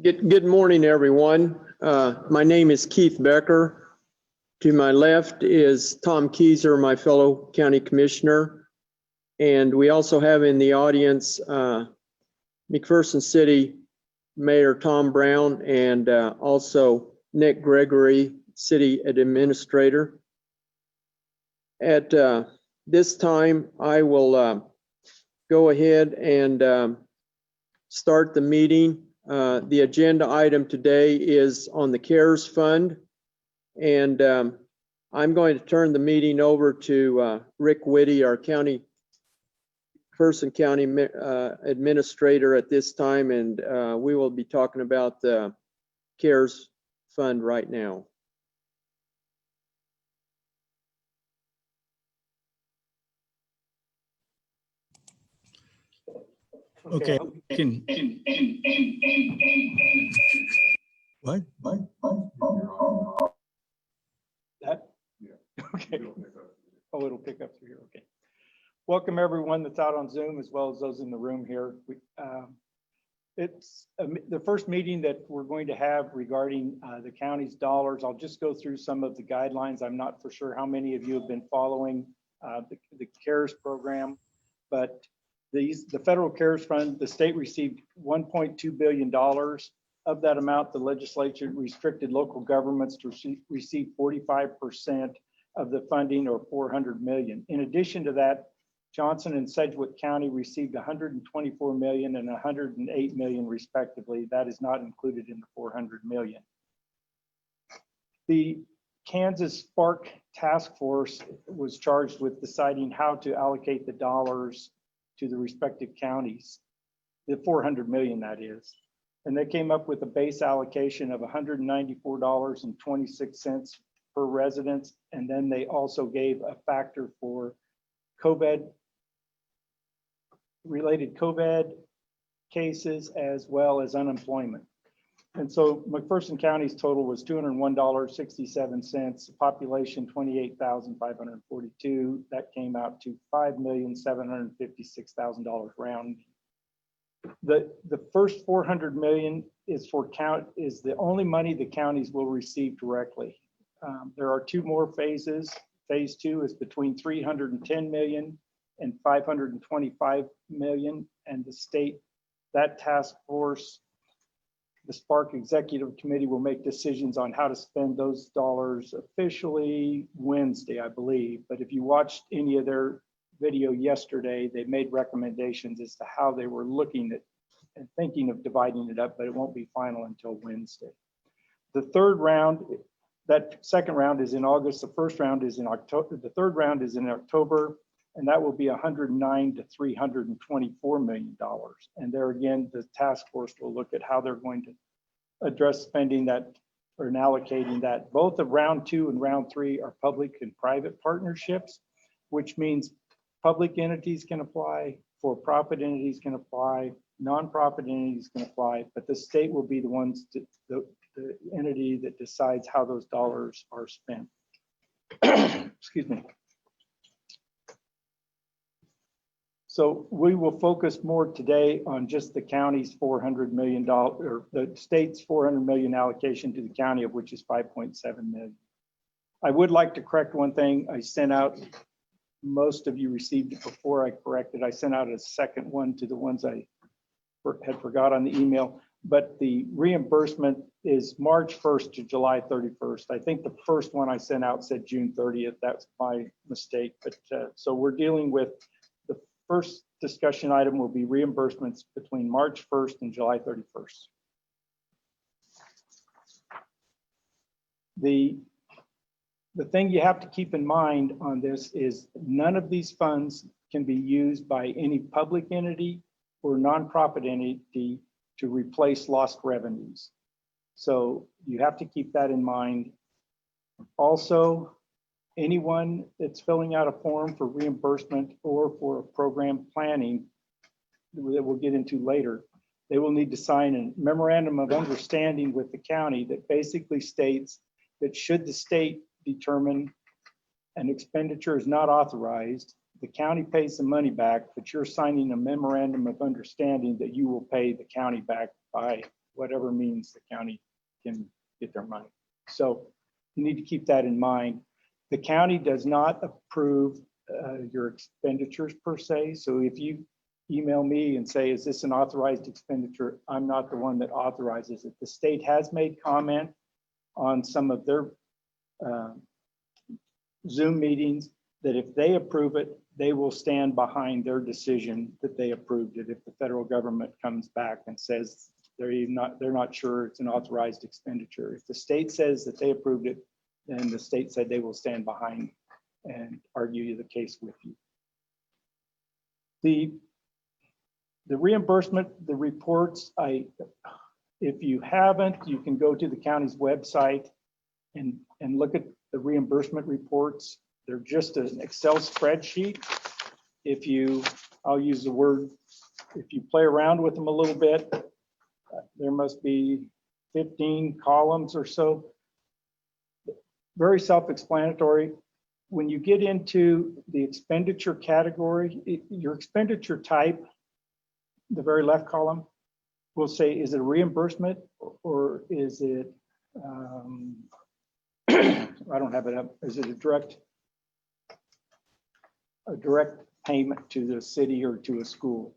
Good morning, everyone. My name is Keith Becker. To my left is Tom Keyser, my fellow county commissioner. And we also have in the audience McPherson City Mayor Tom Brown and also Nick Gregory, City Administrator. At this time, I will go ahead and start the meeting. The agenda item today is on the CARES Fund, and I'm going to turn the meeting over to Rick Whitty, our McPherson County Administrator at this time, and we will be talking about the CARES Fund right now. Okay. What? That? Yeah. Okay. Oh, it'll pick up through here. Okay. Welcome everyone that's out on Zoom as well as those in the room here. It's the first meeting that we're going to have regarding the county's dollars. I'll just go through some of the guidelines. I'm not for sure how many of you have been following the CARES program, but the federal CARES Fund, the state received $1.2 billion. Of that amount, the legislature restricted local governments to receive 45% of the funding, or $400 million. In addition to that, Johnson and Sedgwick County received $124 million and $108 million respectively. That is not included in the $400 million. The Kansas Spark Task Force was charged with deciding how to allocate the dollars to the respective counties, the $400 million that is. And they came up with a base allocation of $194.26 per resident. And then they also gave a factor for related COVID cases as well as unemployment. And so McPherson County's total was $201.67, population 28,542. That came out to $5,756,000 round. The first $400 million is the only money the counties will receive directly. There are two more phases. Phase 2 is between $310 million and $525 million, and the state, that task force, the Spark Executive Committee, will make decisions on how to spend those dollars officially Wednesday, I believe. But if you watched any of their video yesterday, they made recommendations as to how they were looking at and thinking of dividing it up, but it won't be final until Wednesday. The third round, that second round is in August. The first round is in October. The third round is in October, and that will be $109 to $324 million. And there again, the task force will look at how they're going to address spending that or allocating that. Both of round 2 and round 3 are public and private partnerships, which means public entities can apply, for-profit entities can apply, nonprofit entities can apply, but the state will be the ones, the entity that decides how those dollars are spent. Excuse me. So we will focus more today on just the county's $400 million, or the state's $400 million allocation to the county, of which is $5.7 million. I would like to correct one thing. I sent out, most of you received it before I corrected. I sent out a second one to the ones I had forgot on the email, but the reimbursement is March 1st to July 31st. I think the first one I sent out said June 30th. That's my mistake. But so we're dealing with, the first discussion item will be reimbursements between March 1st and July 31st. The thing you have to keep in mind on this is none of these funds can be used by any public entity or nonprofit entity to replace lost revenues. So you have to keep that in mind. Also, anyone that's filling out a form for reimbursement or for program planning that we'll get into later, they will need to sign a memorandum of understanding with the county that basically states that should the state determine an expenditure is not authorized, the county pays the money back, but you're signing a memorandum of understanding that you will pay the county back by whatever means the county can get their money. So you need to keep that in mind. The county does not approve your expenditures per se. So if you email me and say, is this an authorized expenditure? I'm not the one that authorizes it. The state has made comment on some of their Zoom meetings that if they approve it, they will stand behind their decision that they approved it. If the federal government comes back and says they're not sure it's an authorized expenditure. If the state says that they approved it, then the state said they will stand behind and argue the case with you. The reimbursement, the reports, if you haven't, you can go to the county's website and look at the reimbursement reports. They're just an Excel spreadsheet. I'll use the word, if you play around with them a little bit, there must be 15 columns or so. Very self-explanatory. When you get into the expenditure category, your expenditure type, the very left column will say, is it a reimbursement or is it, I don't have it up, is it a direct payment to the city or to a school?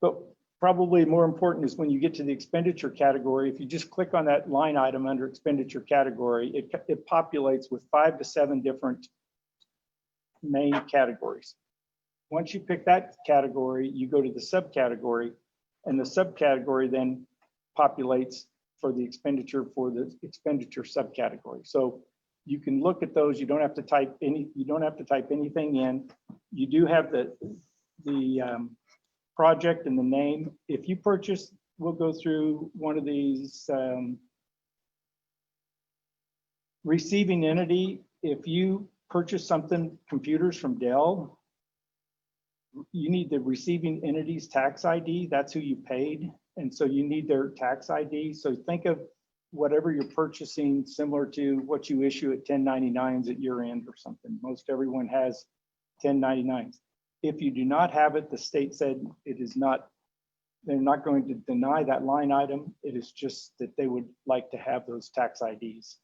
But probably more important is when you get to the expenditure category, if you just click on that line item under expenditure category, it populates with 5 to 7 different main categories. Once you pick that category, you go to the subcategory, and the subcategory then populates for the expenditure subcategory. So you can look at those. You don't have to type anything in. You do have the project and the name. If you purchase, we'll go through one of these receiving entity. If you purchase something, computers from Dell, you need the receiving entity's tax ID. That's who you paid. And so you need their tax ID. So think of whatever you're purchasing similar to what you issue at 1099s at year end or something. Most everyone has 1099s. If you do not have it, the state said it is not, they're not going to deny that line item. It is just that they would like to have those tax IDs.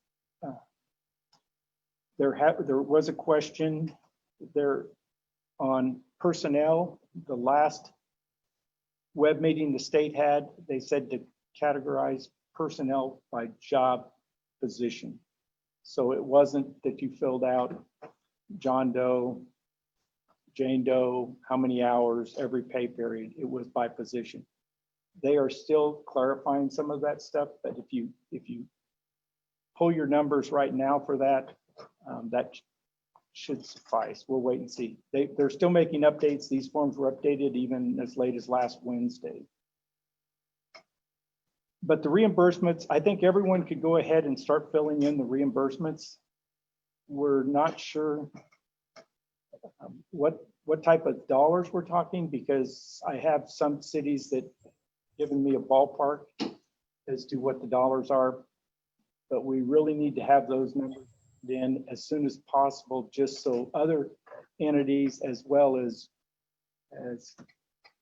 There was a question there on personnel. The last web meeting the state had, they said to categorize personnel by job position. So it wasn't that you filled out John Doe, Jane Doe, how many hours, every pay period. It was by position. They are still clarifying some of that stuff, but if you pull your numbers right now for that, that should suffice. We'll wait and see. They're still making updates. These forms were updated even as late as last Wednesday. But the reimbursements, I think everyone could go ahead and start filling in the reimbursements. We're not sure what type of dollars we're talking, because I have some cities that given me a ballpark as to what the dollars are, but we really need to have those numbers in as soon as possible, just so other entities as well as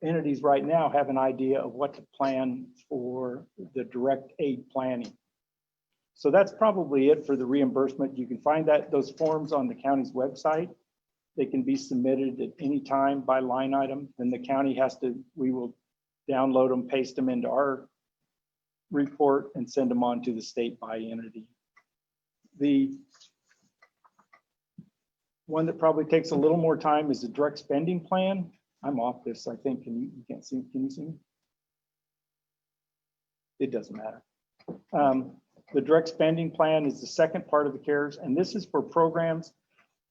entities right now have an idea of what to plan for the direct aid planning. So that's probably it for the reimbursement. You can find those forms on the county's website. They can be submitted at any time by line item. Then the county we will download them, paste them into our report and send them on to the state by entity. The one that probably takes a little more time is the direct spending plan. I'm off this, I think. You can't see, can you see me? It doesn't matter. The direct spending plan is the second part of the CARES, and this is for programs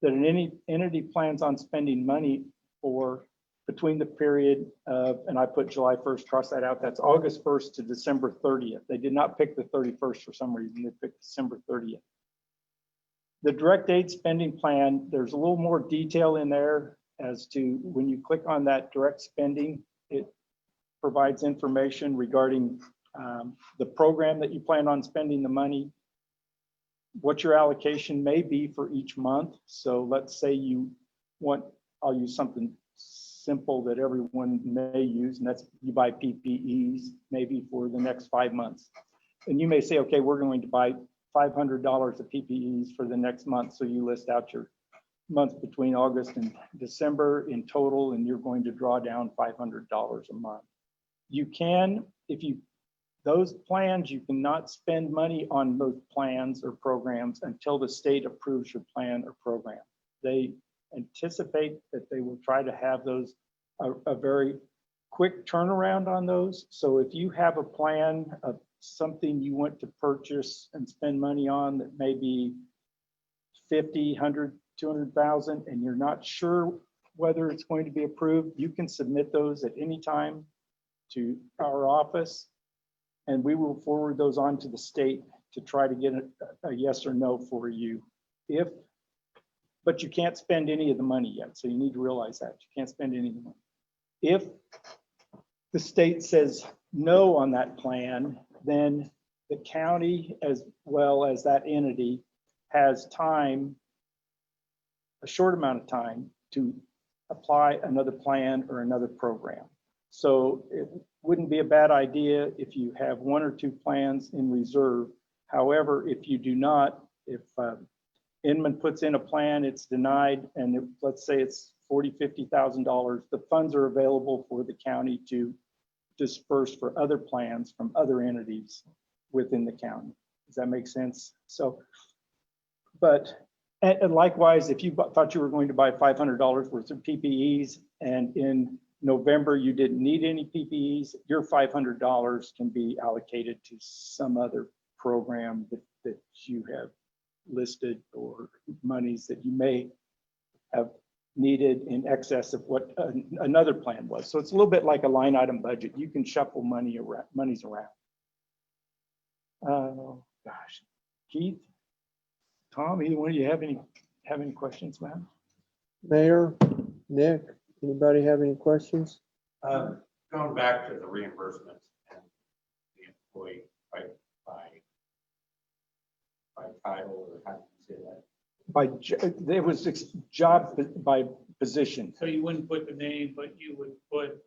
that an entity plans on spending money for between the period of, and I put July 1st, cross that out, that's August 1st to December 30th. They did not pick the 31st for some reason, they picked December 30th. The direct aid spending plan, there's a little more detail in there as to when you click on that direct spending, it provides information regarding the program that you plan on spending the money, what your allocation may be for each month. So let's say you want, I'll use something simple that everyone may use, and that's you buy PPEs maybe for the next 5 months. And you may say, okay, we're going to buy $500 of PPEs for the next month. So you list out your month between August and December in total, and you're going to draw down $500 a month. You can, those plans, you cannot spend money on those plans or programs until the state approves your plan or program. They anticipate that they will try to have those a very quick turnaround on those. So if you have a plan of something you want to purchase and spend money on that may be 50, 100, 200,000, and you're not sure whether it's going to be approved, you can submit those at any time to our office, and we will forward those on to the state to try to get a yes or no for you. But you can't spend any of the money yet, so you need to realize that you can't spend any of the money. If the state says no on that plan, then the county as well as that entity has time, a short amount of time, to apply another plan or another program. So it wouldn't be a bad idea if you have 1 or 2 plans in reserve. However, if you do not, if Inman puts in a plan, it's denied, and let's say it's $40,000, $50,000, the funds are available for the county to disperse for other plans from other entities within the county. Does that make sense? So, and likewise, if you thought you were going to buy $500 worth of PPEs, and in November you didn't need any PPEs, your $500 can be allocated to some other program that you have listed, or monies that you may have needed in excess of what another plan was. So it's a little bit like a line item budget. You can shuffle monies around. Oh gosh, Keith, Tom, either one of you have any questions, man? Mayor, Nick, anybody have any questions? Going back to the reimbursements and the employee by title, or how do you say that? It was job by position. So you wouldn't put the name, but you would put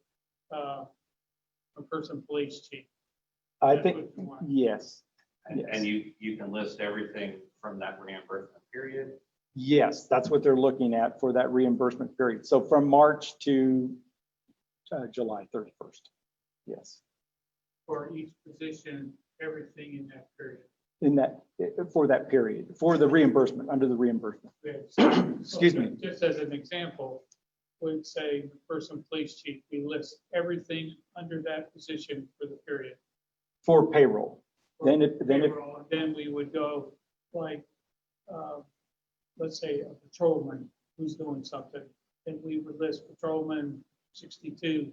McPherson Police Chief. I think, yes. And you can list everything from that reimbursement period? Yes, that's what they're looking at for that reimbursement period. So from March to July 31st. Yes. For each position, everything in that period. For that period, for the reimbursement, under the reimbursement. Excuse me. Just as an example, we'd say McPherson Police Chief, we list everything under that position for the period. For payroll. Then we would go like, let's say a patrolman who's doing something, and we would list patrolman 62,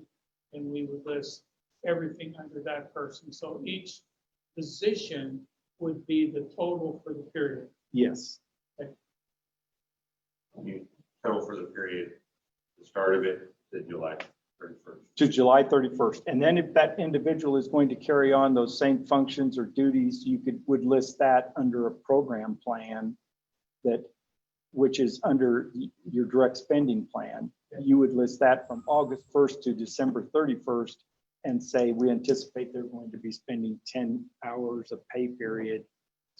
and we would list everything under that person. So each position would be the total for the period. Yes. Okay. You total for the period, the start of it to July 31st. To July 31st. And then if that individual is going to carry on those same functions or duties, you would list that under a program plan which is under your direct spending plan. You would list that from August 1st to December 31st and say, we anticipate they're going to be spending 10 hours of pay period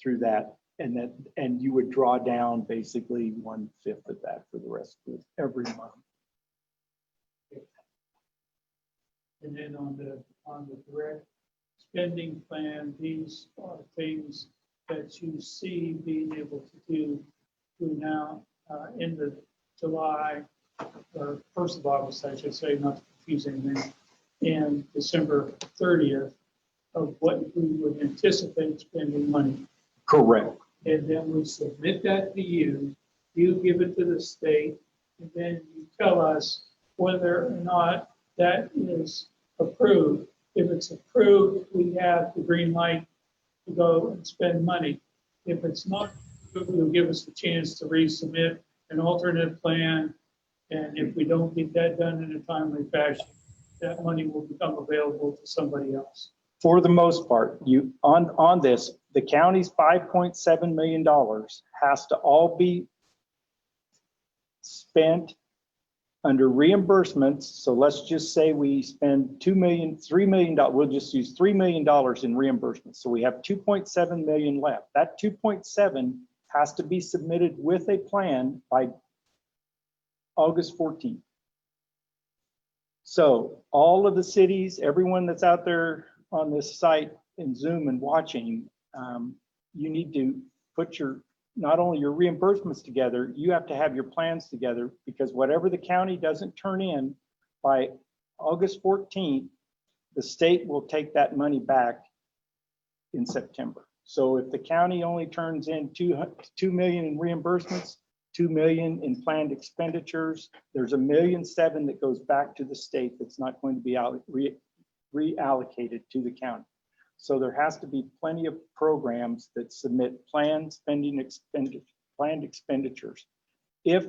through that. And you would draw down basically 1/5 of that for the rest of every month. And then on the direct spending plan, these are things that you see being able to do now in the July, or 1st of August, I should say, not to confuse anything, and December 30th of what we would anticipate spending money. Correct. And then we submit that to you, you give it to the state, and then you tell us whether or not that is approved. If it's approved, we have the green light to go and spend money. If it's not approved, you'll give us a chance to resubmit an alternate plan. And if we don't get that done in a timely fashion, that money will become available to somebody else. For the most part, on this, the county's $5.7 million has to all be spent Under reimbursements, so let's just say we spend $2 million, $3 million, we'll just use $3 million in reimbursements. So we have 2.7 million left. That 2.7 has to be submitted with a plan by August 14th. So all of the cities, everyone that's out there on this site in Zoom and watching, you need to put not only your reimbursements together, you have to have your plans together, because whatever the county doesn't turn in by August 14th, the state will take that money back in September. So if the county only turns in 2 million in reimbursements, 2 million in planned expenditures, there's $1.7 million that goes back to the state that's not going to be reallocated to the county. So there has to be plenty of programs that submit planned expenditures. If,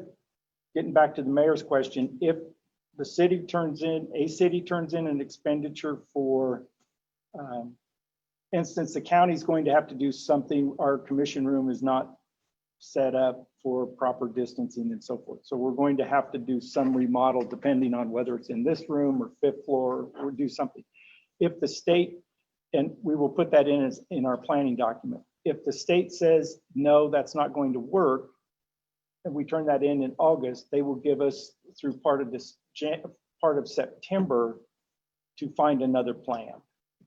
getting back to the mayor's question, if a city turns in an expenditure for instance, the county's going to have to do something, our commission room is not set up for proper distancing and so forth. So we're going to have to do some remodel depending on whether it's in this room or 5th floor, or do something. If the state, and we will put that in our planning document. If the state says, no, that's not going to work, and we turn that in August, they will give us through part of September to find another plan,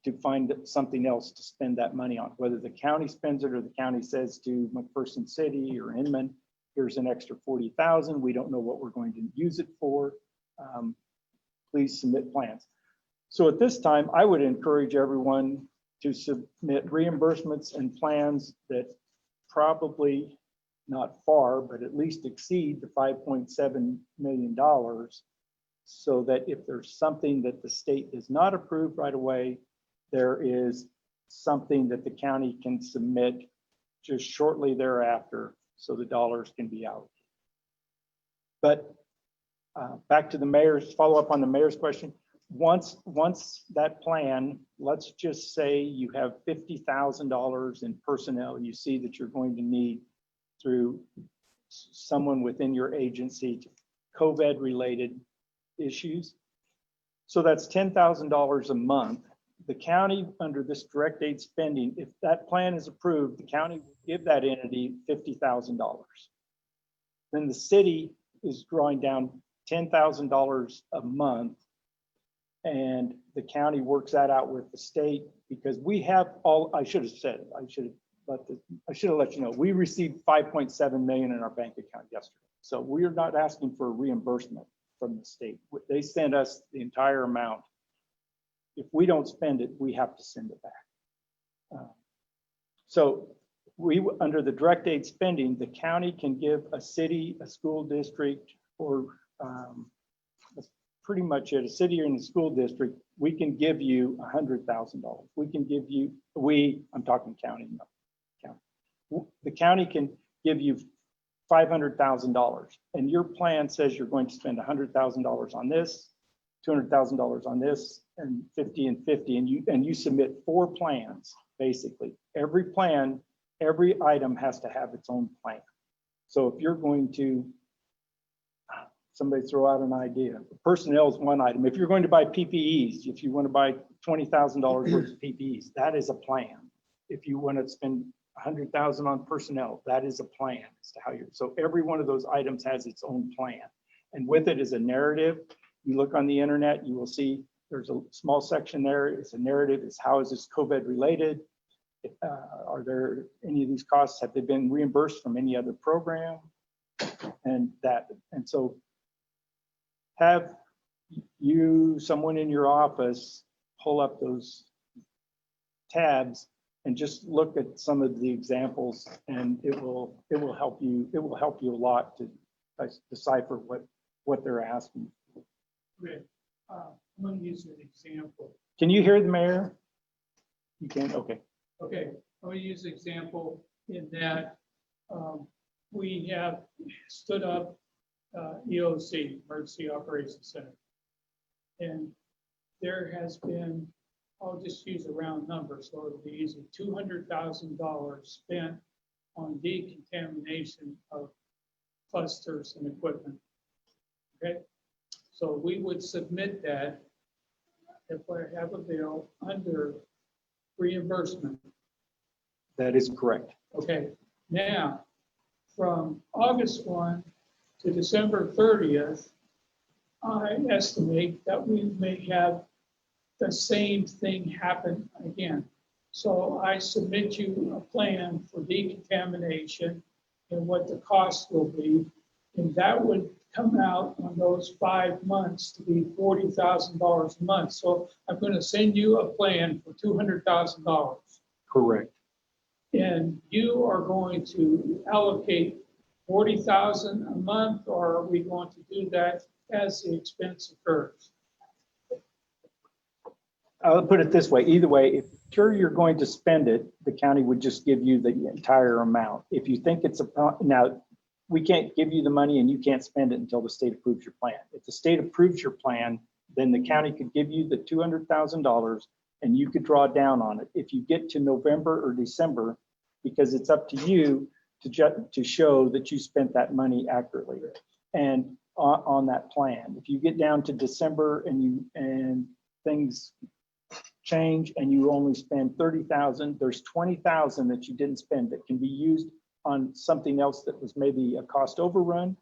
to find something else to spend that money on, whether the county spends it or the county says to McPherson City or Inman, here's an extra 40,000. We don't know what we're going to use it for. Please submit plans. So at this time, I would encourage everyone to submit reimbursements and plans that probably not far, but at least exceed the $5.7 million, so that if there's something that the state does not approve right away, there is something that the county can submit just shortly thereafter, so the dollars can be allocated. But back to the mayor's, follow up on the mayor's question. Once that plan, let's just say you have $50,000 in personnel you see that you're going to need through someone within your agency to COVID related issues. So that's $10,000 a month. The county, under this direct aid spending, if that plan is approved, the county will give that entity $50,000. Then the city is drawing down $10,000 a month, and the county works that out with the state, because we have all, I should have let you know, we received 5.7 million in our bank account yesterday. So we are not asking for a reimbursement from the state. They send us the entire amount. If we don't spend it, we have to send it back. So we, under the direct aid spending, the county can give a city, a school district, or that's pretty much it, a city or in the school district, we can give you $100,000. We can give you, I'm talking county, not county. The county can give you $500,000, and your plan says you're going to spend $100,000 on this, $200,000 on this, and 50 and 50, and you submit 4 plans. Basically, every plan, every item has to have its own plan. So if you're going to, somebody throw out an idea. Personnel is one item. If you're going to buy PPEs, if you want to buy $20,000 worth of PPEs, that is a plan. If you want to spend $100,000 on personnel, that is a plan as to how you're. So every one of those items has its own plan, and with it is a narrative. You look on the internet, you will see there's a small section there. It's a narrative. It's how is this COVID related? Are there any of these costs? Have they been reimbursed from any other program? And so have you, someone in your office, pull up those tabs and just look at some of the examples, and it will help you. It will help you a lot to decipher what they're asking. Okay. I'm going to use an example. Can you hear the mayor? You can. Okay. Okay, I'm going to use an example in that we have stood up EOC, Emergency Operations Center, and there has been, I'll just use a round number so it'll be easy, $200,000 spent on decontamination of clusters and equipment. Okay, So we would submit that if I have a bill under reimbursement. That is correct. Okay, now, from August 1 to December 30th, I estimate that we may have the same thing happen again. So I submit you a plan for decontamination and what the cost will be. And that would come out on those 5 months to be $40,000 a month. So I'm going to send you a plan for $200,000. Correct. And you are going to allocate 40,000 a month, or are we going to do that as the expense occurs? I'll put it this way, either way, if you're going to spend it, the county would just give you the entire amount. If you think it's now, we can't give you the money and you can't spend it until the state approves your plan. If the state approves your plan, then the county could give you the $200,000 and you could draw down on it. If you get to November or December, because it's up to you to show that you spent that money accurately and on that plan. If you get down to December and things change and you only spend 30,000, there's 20,000 that you didn't spend that can be used on something else that was maybe a cost overrun,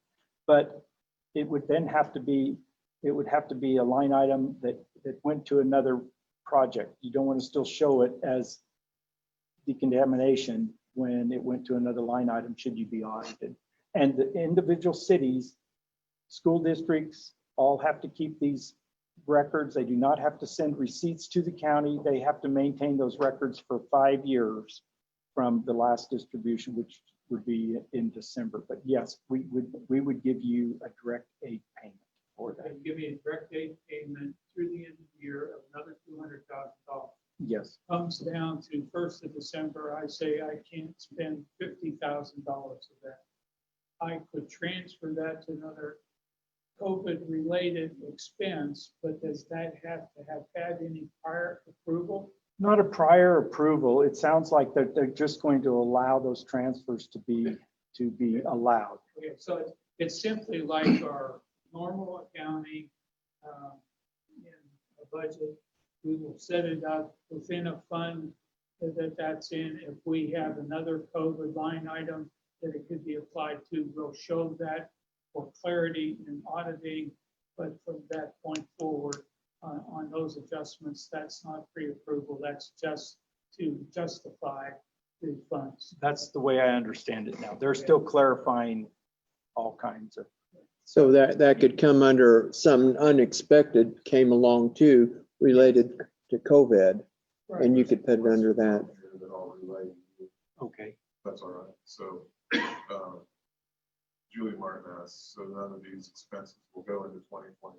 but it would then have to be, a line item that went to another project. You don't want to still show it as decontamination when it went to another line item should you be audited. And the individual cities, school districts, all have to keep these records. They do not have to send receipts to the county. They have to maintain those records for 5 years from the last distribution, which would be in December. But yes, we would give you a direct aid payment for that. And give me a direct aid payment through the end of the year of another $200,000. Yes, Comes down to 1st of December, I say I can't spend $50,000 of that. I could transfer that to another COVID-related expense, but does that have to have had any prior approval? not a prior approval. It sounds like they're just going to allow those transfers to be allowed. Okay, so it's simply like our normal accounting in a budget. We will set it up within a fund that's in. If we have another COVID line item that it could be applied to, we'll show that for clarity in auditing. But from that point forward, on those adjustments, that's not pre-approval. That's just to justify the funds. That's the way I understand it now. They're still clarifying all kinds of. So that could come under some unexpected came along too, related to COVID, and you could put it under that. That all relate. Okay. That's all right. So Julie Martin asks, so none of these expenses will go into 2021?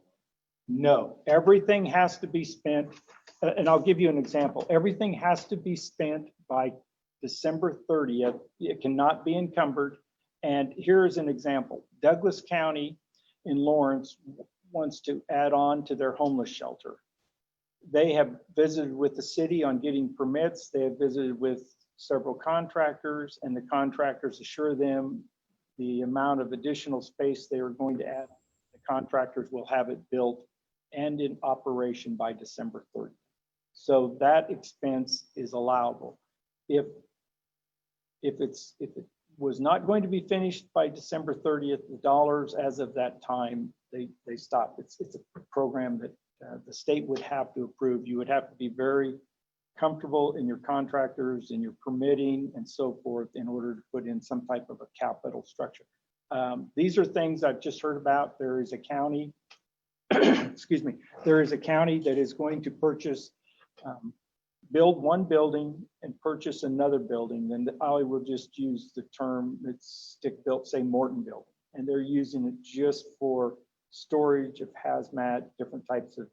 No, everything has to be spent, and I'll give you an example. Everything has to be spent by December 30th. It cannot be encumbered. And here is an example. Douglas County in Lawrence wants to add on to their homeless shelter. They have visited with the city on getting permits. They have visited with several contractors, and the contractors assure them the amount of additional space they are going to add. The contractors will have it built and in operation by December 30th. So that expense is allowable. If it was not going to be finished by December 30th, the dollars as of that time, they stop. It's a program that the state would have to approve. You would have to be very comfortable in your contractors and your permitting and so forth in order to put in some type of a capital structure. These are things I've just heard about. There is a county, excuse me, there is a county that is going to purchase, build one building and purchase another building. Then I will just use the term, it's stick built, say Morton building. And they're using it just for storage of hazmat, different types of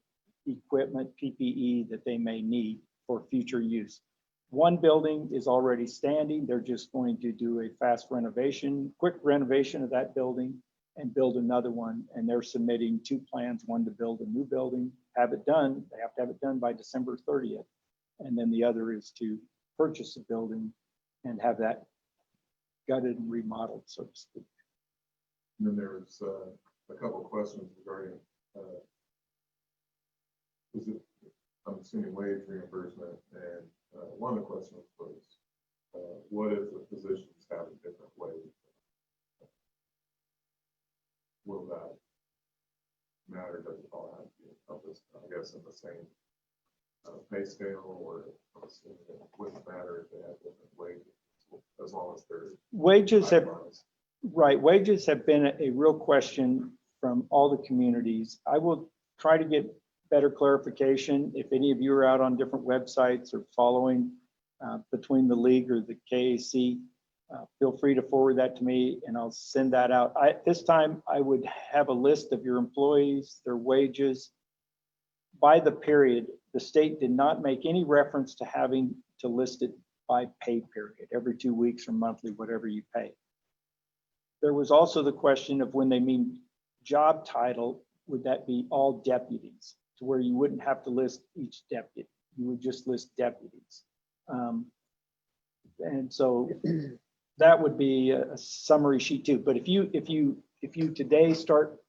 equipment, PPE that they may need for future use. One building is already standing. They're just going to do a fast renovation, quick renovation of that building and build another one. And they're submitting two plans, one to build a new building, have it done. They have to have it done by December 30th. And then the other is to purchase a building and have that gutted and remodeled, so to speak. And then there was a couple of questions regarding is it, I'm assuming wage reimbursement, and one of the questions was, what if the positions have a different wage? Will that matter? Does it all have to be encompassed, I guess, in the same pay scale, or I'm assuming it wouldn't matter if they have different wages, as long as they're Wages have, itemized? right, wages have been a real question from all the communities. I will try to get better clarification. If any of you are out on different websites or following between the league or the KAC, feel free to forward that to me and I'll send that out. This time I would have a list of your employees, their wages by the period. The state did not make any reference to having to list it by pay period, every 2 weeks or monthly, whatever you pay. There was also the question of when they mean job title, would that be all deputies, to where you wouldn't have to list each deputy, you would just list deputies. And so that would be a summary sheet too. But if you today start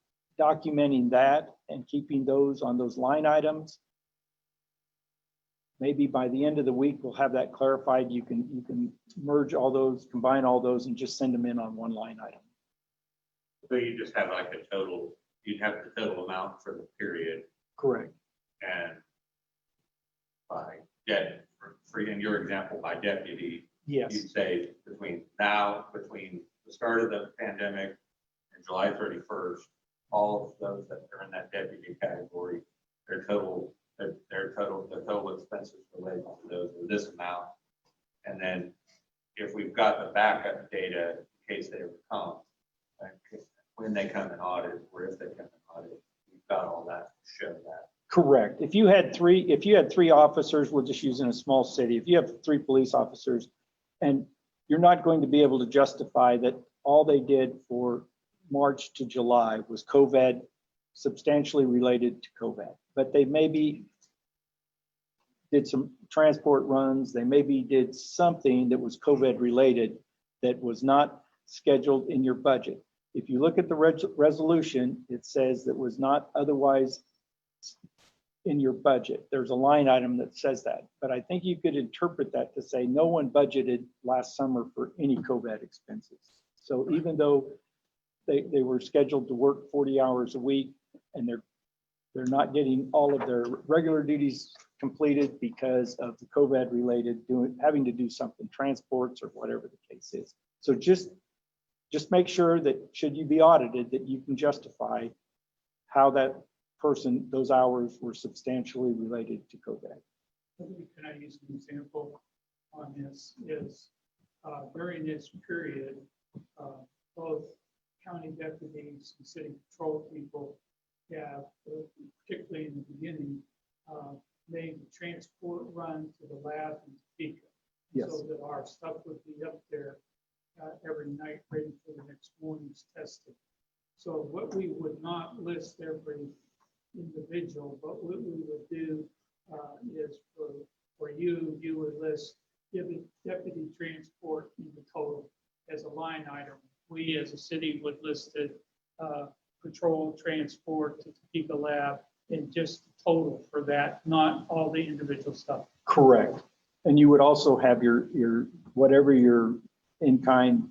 documenting that and keeping those on those line items, maybe by the end of the week we'll have that clarified. You can merge all those, combine all those, and just send them in on one line item. So you just have like a total, you'd have the total amount for the period, Correct. and by in your example, by deputy, Yes. you'd say between the start of the pandemic and July 31st, all of those that are in that deputy category, the total expenses related to those are this amount. And then if we've got the backup data in case they ever come, when they come and audit, or if they come and audit, we've got all that to show that. Correct. If you had three officers, we're just using a small city. If you have 3 police officers, and you're not going to be able to justify that all they did for March to July was COVID, substantially related to COVID, but they maybe did some transport runs, they maybe did something that was COVID related that was not scheduled in your budget. If you look at the resolution, it says that was not otherwise in your budget. There's a line item that says that, but I think you could interpret that to say no one budgeted last summer for any COVID expenses. So even though they were scheduled to work 40 hours a week and they're not getting all of their regular duties completed because of the COVID related having to do something, transports or whatever the case is. So just make sure that should you be audited, that you can justify how that person, those hours were substantially related to COVID. Can I use an example on this? Is during this period, both county deputies and city patrol people have, particularly in the beginning, made the transport run to the lab in Topeka. Yes. So that our stuff would be up there every night ready for the next morning's testing. So what we would not list every individual, but what we would do is for you would list deputy transport in the total as a line item. We as a city would list it patrol transport to Topeka lab and just the total for that, not all the individual stuff. Correct. And you would also have your whatever your in-kind,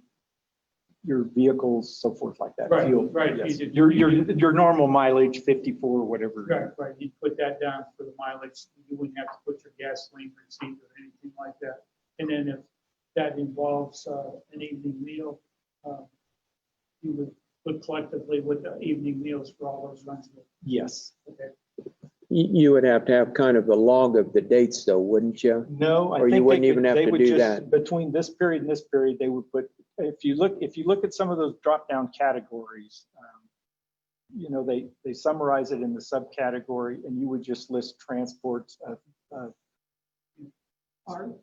your vehicles, so forth like that. Right, Fuel. right. Yes. You Your normal mileage, 54, whatever. Right. You put that down for the mileage. You wouldn't have to put your gasoline receipt or anything like that. And then if that involves an evening meal, you would put collectively with the evening meals for all those runs. Yes. Okay. You would have to have kind of a log of the dates though, wouldn't you? No, I Or think you wouldn't even have they to would do just, that. between this period and this period, they would put, if you look at some of those drop down categories, you know, they summarize it in the subcategory and you would just list transports of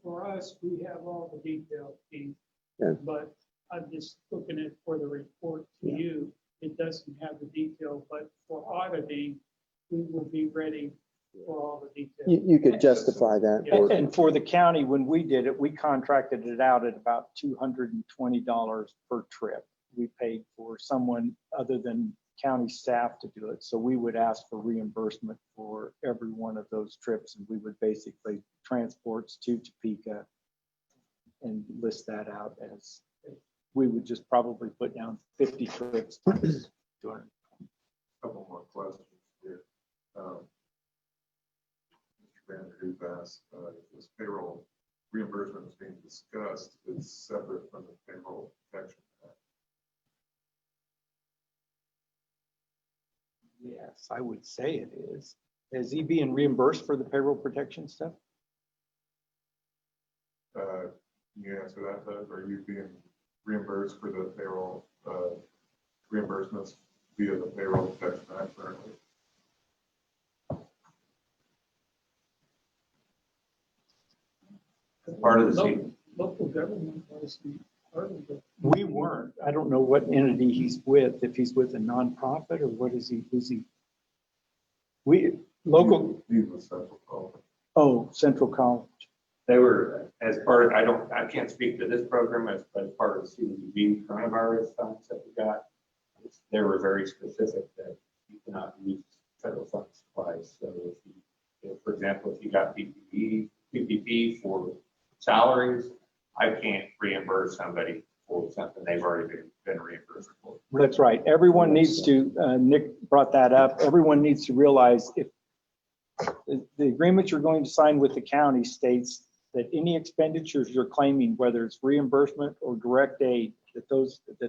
For us, we have all the details, Keith, Yeah. but I'm just looking at for the report to Yeah. you. It doesn't have the detail, but for auditing, we will be ready for all the details. You could justify that. Yeah. or- And for the county, when we did it, we contracted it out at about $220 per trip. We paid for someone other than county staff to do it. So we would ask for reimbursement for every one of those trips, and we would basically transports to Topeka and list that out as, we would just probably put down 50 trips times 200. Couple more questions here. Mr. Vanderhoef asked, if this payroll reimbursement is being discussed, is separate from the Payroll Protection Act. Yes, I would say it is. Is he being reimbursed for the payroll protection stuff? Can you answer that, Doug? Are you being reimbursed for the payroll reimbursements via the Payroll Protection Act currently? Part of the Local government was the part of it. We weren't. I don't know what entity he's with, if he's with a nonprofit or what is he, who's he? We, local, He was Central College. oh, Central College. They were, as part of, I can't speak to this program as part of the CDBG coronavirus funds that we got. They were very specific that you cannot use federal funds twice. So if, for example, if you got PPP for salaries, I can't reimburse somebody for something they've already been reimbursed for. That's right. Everyone needs to, Nick brought that up. Everyone needs to realize if the agreement you're going to sign with the county states that any expenditures you're claiming, whether it's reimbursement or direct aid, that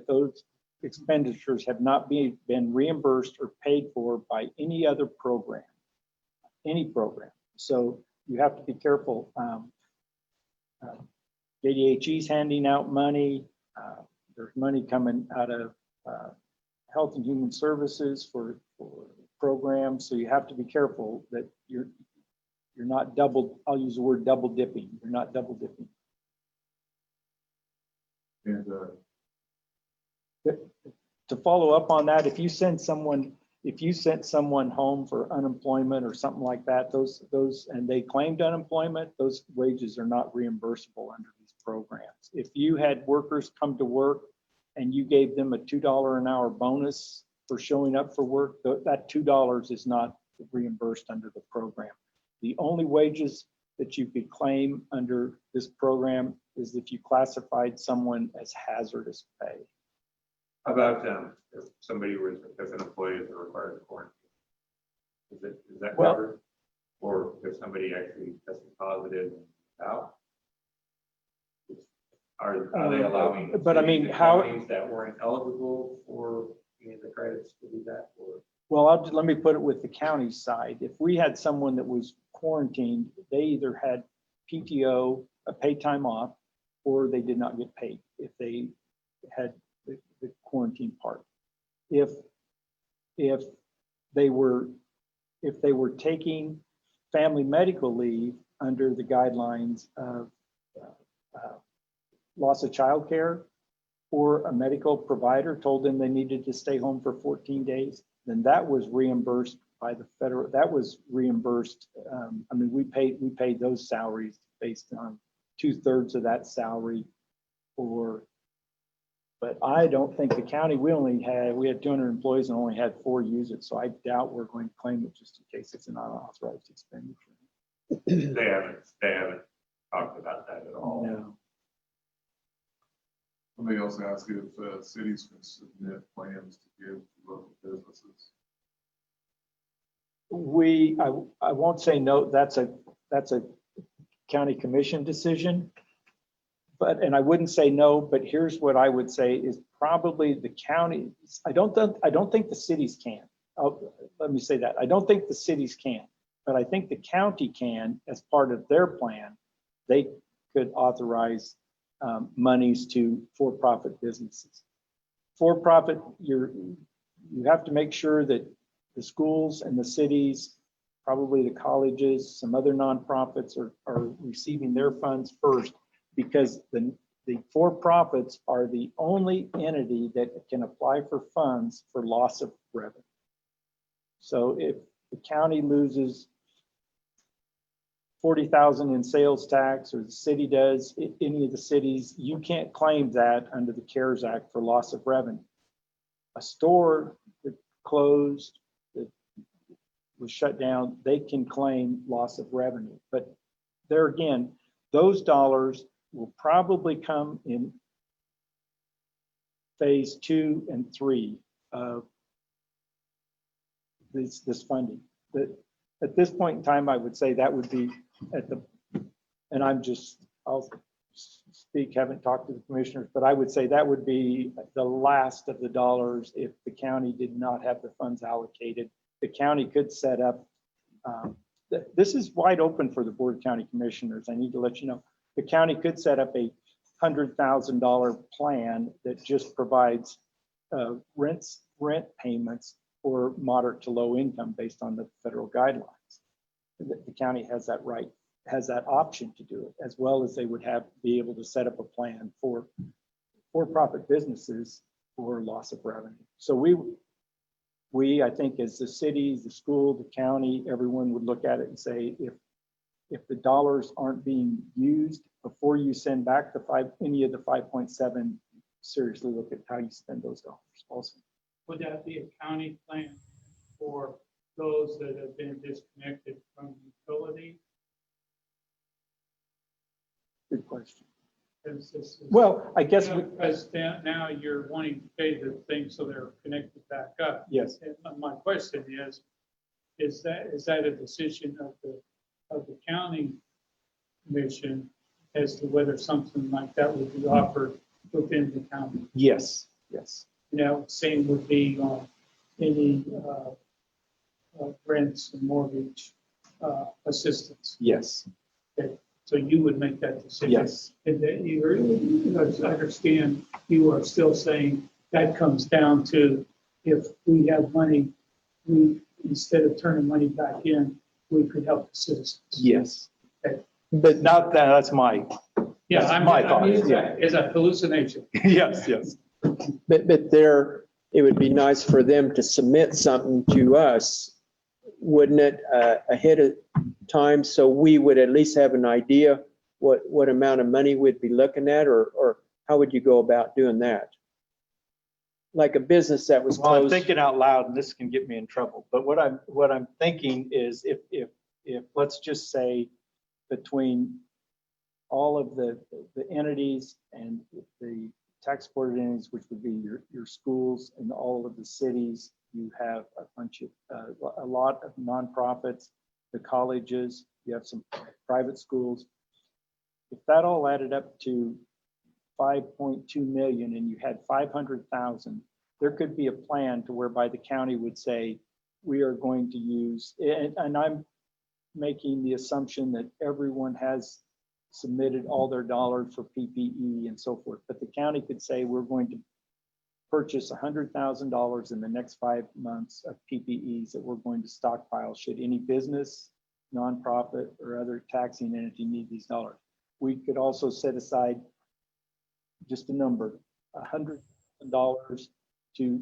those expenditures have not been reimbursed or paid for by any other program, any program. So you have to be careful. JDHE's handing out money. There's money coming out of Health and Human Services for programs. So you have to be careful that you're not double, I'll use the word double dipping. You're not double dipping. And To follow up on that, if you sent someone home for unemployment or something like that, those and they claimed unemployment, those wages are not reimbursable under these programs. If you had workers come to work and you gave them a $2 an hour bonus for showing up for work, that $2 is not reimbursed under the program. The only wages that you could claim under this program is if you classified someone as hazardous pay. How about if somebody was, if an employee is required to quarantine? Is that Well, covered? Or if somebody actually tested positive and out? Are they allowing? But I mean, cities and how- counties that weren't eligible for any of the credits to do that? Or Well, let me put it with the county side. If we had someone that was quarantined, they either had PTO, a paid time off, or they did not get paid if they had the quarantine part. If they were taking family medical leave under the guidelines of loss of child care, or a medical provider told them they needed to stay home for 14 days, then that was reimbursed by the federal, that was reimbursed. I mean, we paid those salaries based on 2/3 of that salary but I don't think the county, we had 200 employees and only had 4 use it. So I doubt we're going to claim it just in case it's an unauthorized expenditure. they haven't talked about that at all. No. somebody else asked if cities can submit plans to give to local businesses. I won't say no, that's a county commission decision. And I wouldn't say no, but here's what I would say is probably the county. I don't think the cities can. Let me say that. I don't think the cities can, but I think the county can as part of their plan. They could authorize monies to for-profit businesses. For-profit, you have to make sure that the schools and the cities, probably the colleges, some other nonprofits are receiving their funds first, because the for-profits are the only entity that can apply for funds for loss of revenue. So if the county loses $40,000 in sales tax, or the city does, any of the cities, you can't claim that under the CARES Act for loss of revenue. A store, closed, that was shut down, they can claim loss of revenue. But there again, those dollars will probably come in phase 2 and 3 of this funding. That at this point in time, I would say that would be at the, and I'll speak, haven't talked to the commissioners, but I would say that would be the last of the dollars if the county did not have the funds allocated. The county could set up, this is wide open for the Board of County Commissioners. I need to let you know, the county could set up a $100,000 plan that just provides rent payments for moderate to low income based on the federal guidelines. The county has that right, has that option to do it, as well as they would be able to set up a plan for for-profit businesses for loss of revenue. So we, I think, as the city, the school, the county, everyone would look at it and say, if the dollars aren't being used before you send back any of the 5.7, seriously look at how you spend those dollars also. Would that be a county plan for those that have been disconnected from utility? Good question. Because this is, Well, I guess, because now you're wanting to pay the thing so they're connected back up. yes, And my question is that a decision of the county commission as to whether something like that would be offered within the county? yes, yes. Now, same would be on any rents and mortgage assistance. Yes, So you would make that decision. yes, And that I understand you are still saying that comes down to if we have money, instead of turning money back in, we could help the citizens. yes. Okay. But not that, that's my, Yeah, That's I my mean, thoughts, yeah. it's a hallucination. yes, yes. But it would be nice for them to submit something to us, wouldn't it, ahead of time, so we would at least have an idea what amount of money we'd be looking at, or how would you go about doing that? Like a business that was Well, I'm closed. thinking out loud, and this can get me in trouble, but what I'm thinking is if let's just say between all of the entities and the tax supported entities, which would be your schools and all of the cities, you have a bunch of a lot of nonprofits, the colleges, you have some private schools. If that all added up to 5.2 million and you had 500,000, there could be a plan to whereby the county would say, we are going to use, and I'm making the assumption that everyone has submitted all their dollars for PPE and so forth, but the county could say, we're going to purchase $100,000 in the next 5 months of PPEs that we're going to stockpile should any business, nonprofit, or other taxing entity need these dollars. We could also set aside just a number, $100,000 to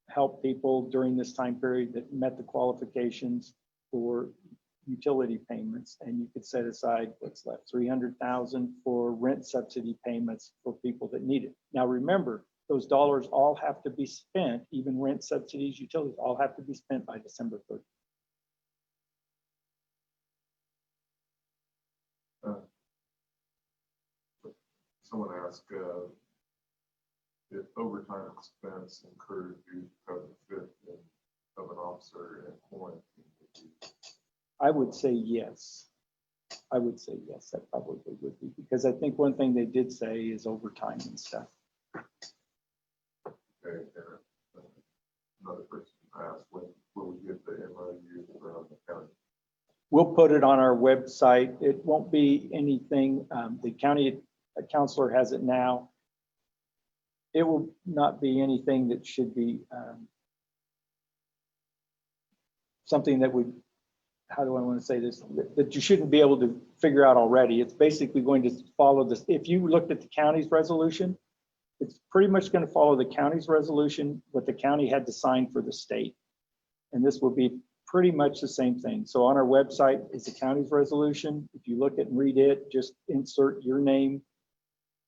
help people during this time period that met the qualifications for utility payments, and you could set aside what's left, 300,000 for rent subsidy payments for people that need it. Now remember, those dollars all have to be spent, even rent subsidies, utilities, all have to be spent by December 3rd. Someone asked if overtime expense incurred due to cover the fifth of an officer in quarantine. I would say yes. I would say yes, that probably would be, because I think one thing they did say is overtime and stuff. Okay, and another person asked, when will we get the MOU from the county? We'll put it on our website. It won't be anything, the county counselor has it now. It will not be anything that should be something that would, how do I want to say this, that you shouldn't be able to figure out already. It's basically going to follow this. If you looked at the county's resolution, it's pretty much going to follow the county's resolution, what the county had to sign for the state. And this will be pretty much the same thing. So on our website is the county's resolution. If you look at and read it, just insert your name,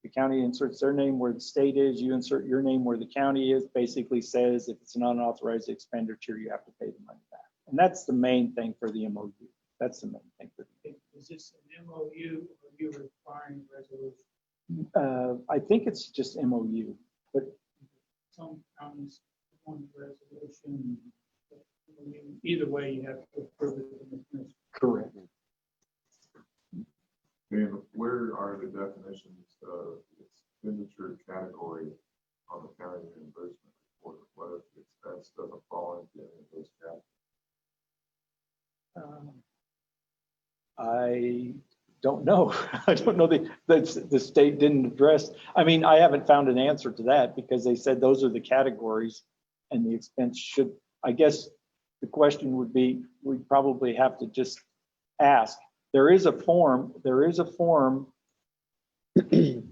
The county inserts their name where the state is, you insert your name where the county is, basically says if it's an unauthorized expenditure, you have to pay the money back. And that's the main thing for the MOU. That's the main thing for the Is this an MOU or you requiring resolution? I think it's just MOU, but Some counties want resolution. Either way, you have to approve it in the commission. correct. And where are the definitions of expenditure category on the county reimbursement report? What if the expense doesn't fall into any of those categories? I don't know. I don't know. The state didn't address. I mean, I haven't found an answer to that because they said those are the categories and the expense should, I guess the question would be, we'd probably have to just ask. There is a form. If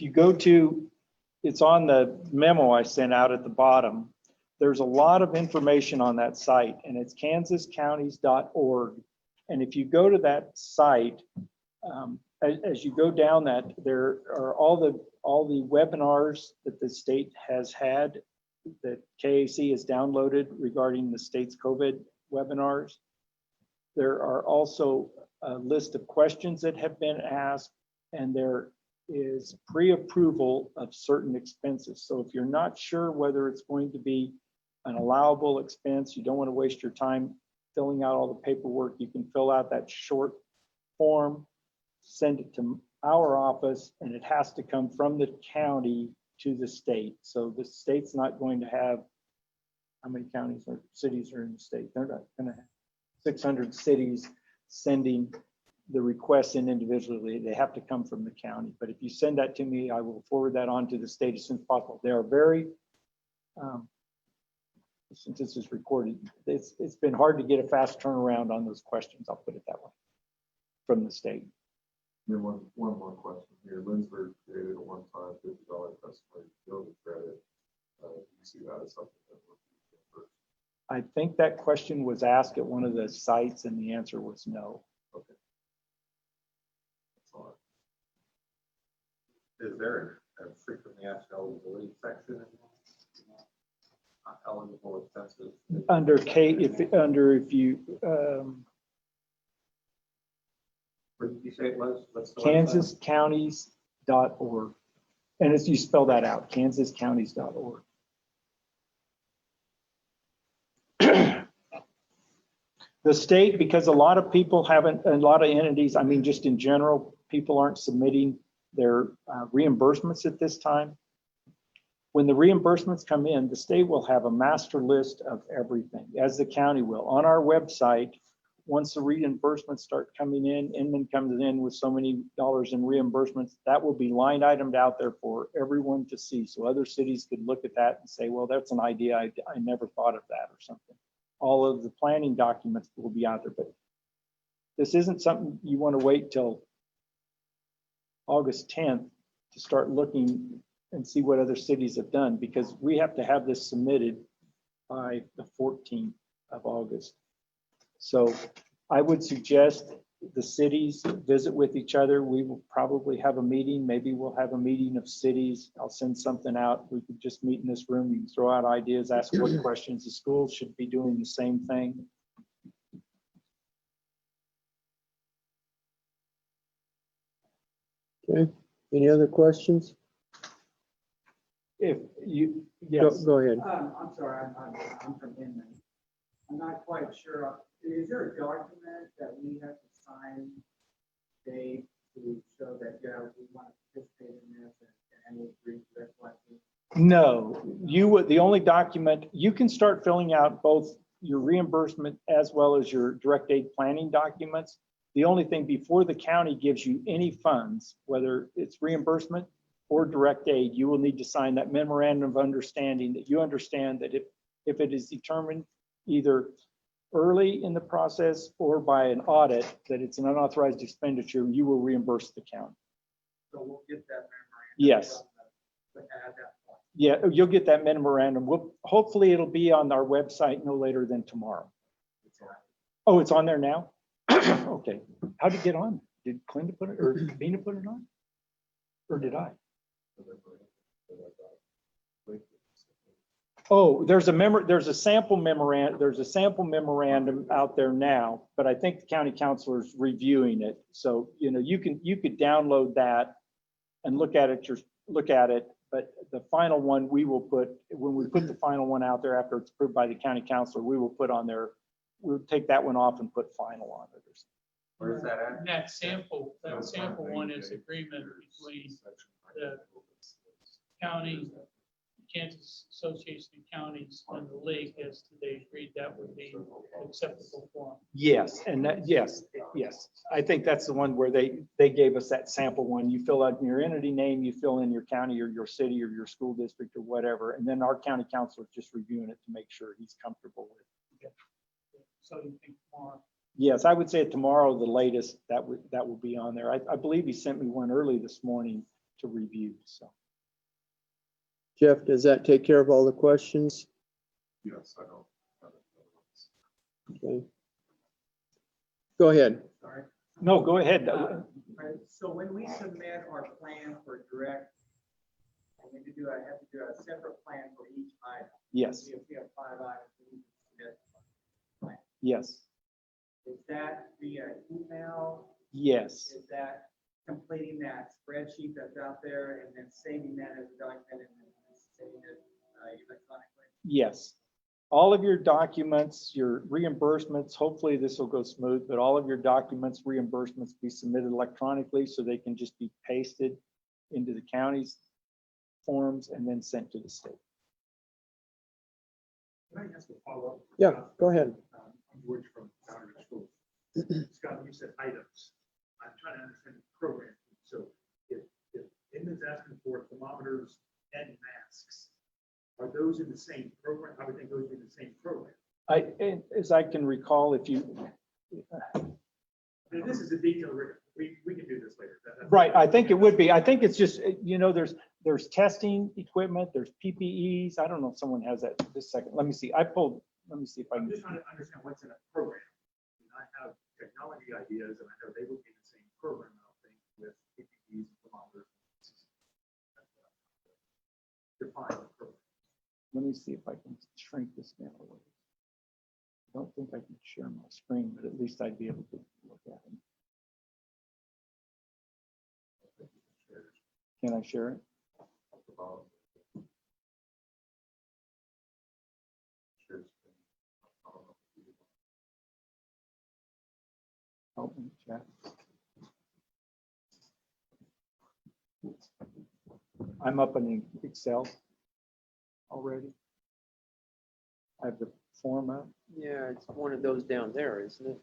you go to, it's on the memo I sent out at the bottom. There's a lot of information on that site and it's kansascounties.org. And if you go to that site, as you go down that, there are all the webinars that the state has had that KAC has downloaded regarding the state's COVID webinars. There are also a list of questions that have been asked, and there is pre-approval of certain expenses. So if you're not sure whether it's going to be an allowable expense, you don't want to waste your time filling out all the paperwork, you can fill out that short form, send it to our office, and it has to come from the county to the state. So the state's not going to have, how many counties or cities are in the state? They're not going to have 600 cities sending the requests in individually. They have to come from the county. But if you send that to me, I will forward that on to the state as soon as possible. They are very, since this is recorded, it's been hard to get a fast turnaround on those questions. I'll put it that way, from the state. Then one more question here. Lindsberg created a one-time $50 customer utility credit. You see that as something that would be first? I think that question was asked at one of the sites and the answer was no. Okay. That's all right. Is there a frequently asked eligibility section in that? Not eligible expenses? Under if you, Where did you say it was? What's the website? kansascounties.org. And as you spell that out, kansascounties.org. The state, because a lot of people haven't, a lot of entities, I mean, just in general, people aren't submitting their reimbursements at this time. When the reimbursements come in, the state will have a master list of everything, as the county will. On our website, once the reimbursements start coming in, Inman comes in with so many dollars in reimbursements, that will be line itemed out there for everyone to see. So other cities could look at that and say, well, that's an idea. I never thought of that or something. All of the planning documents will be out there, but this isn't something you want to wait till August 10th to start looking and see what other cities have done, because we have to have this submitted by the 14th of August. So I would suggest the cities visit with each other. We will probably have a meeting. Maybe we'll have a meeting of cities. I'll send something out. We could just meet in this room. You can throw out ideas, ask what questions. The schools should be doing the same thing. Okay, any other questions? If you, yes. Go ahead. I'm sorry, I'm from Inman. I'm not quite sure. Is there a document that we have to sign, Dave, to show that, yeah, we want to participate in this and we agree to that question? No, you would, the only document, you can start filling out both your reimbursement as well as your direct aid planning documents. The only thing before the county gives you any funds, whether it's reimbursement or direct aid, you will need to sign that memorandum of understanding that you understand that if it is determined either early in the process or by an audit that it's an unauthorized expenditure, you will reimburse the county. So we'll get that memorandum. Yes. At that point. Yeah, you'll get that memorandum. Hopefully it'll be on our website no later than tomorrow. Oh, it's on there now? Okay, how'd it get on? Did Clinton put it, or Bina put it on? Or did I? Oh, there's a sample memorandum out there now, but I think the county councilor is reviewing it. So, you could download that and look at it, but the final one we will put, when we put the final one out there after it's approved by the county councilor, we will put on there, we'll take that one off and put final on it or something. Where's that at? And that sample one is agreement between the county, Kansas Association of Counties and the league as to they agreed that would be acceptable for them. Yes, and yes. I think that's the one where they gave us that sample one. You fill out your entity name, you fill in your county or your city or your school district or whatever, and then our county council is just reviewing it to make sure he's comfortable with it. So you think tomorrow? Yes, I would say tomorrow, the latest, that will be on there. I believe he sent me one early this morning to review, so. Jeff, does that take care of all the questions? Yes, I don't. Okay. Go ahead. Sorry. No, go ahead. Right, so when we submit our plan for direct, I have to do a separate plan for each item. Yes, If we have 5 items, we need to submit a plan. yes, Is that via email? yes, Is that completing that spreadsheet that's out there and then saving that as a document and then saving it electronically? yes. All of your documents, your reimbursements, hopefully this will go smooth, but all of your documents, reimbursements be submitted electronically so they can just be pasted into the county's forms and then sent to the state. Can I ask a follow-up? Yeah, go ahead. I'm George from Boundary School. Scott, you said items. I'm trying to understand the program. So if Inman's asking for thermometers and masks, are those in the same program? I would think those would be in the same program. As I can recall, if you, And this is a detail, we can do this later. right, I think it would be. I think it's just, there's testing equipment, there's PPEs. I don't know if someone has that this second. Let me see. Let me see if I I'm can. just trying to understand what's in a program. I have technology ideas, and I know they would be in the same program, I don't think, with PPEs, thermometers. Define the program. Let me see if I can shrink this down a little. I don't think I can share my screen, but at least I'd be able to look at it. Can I share it? Oh, in the chat. I'm up in Excel already. I have the form up. Yeah, it's one of those down there, isn't it?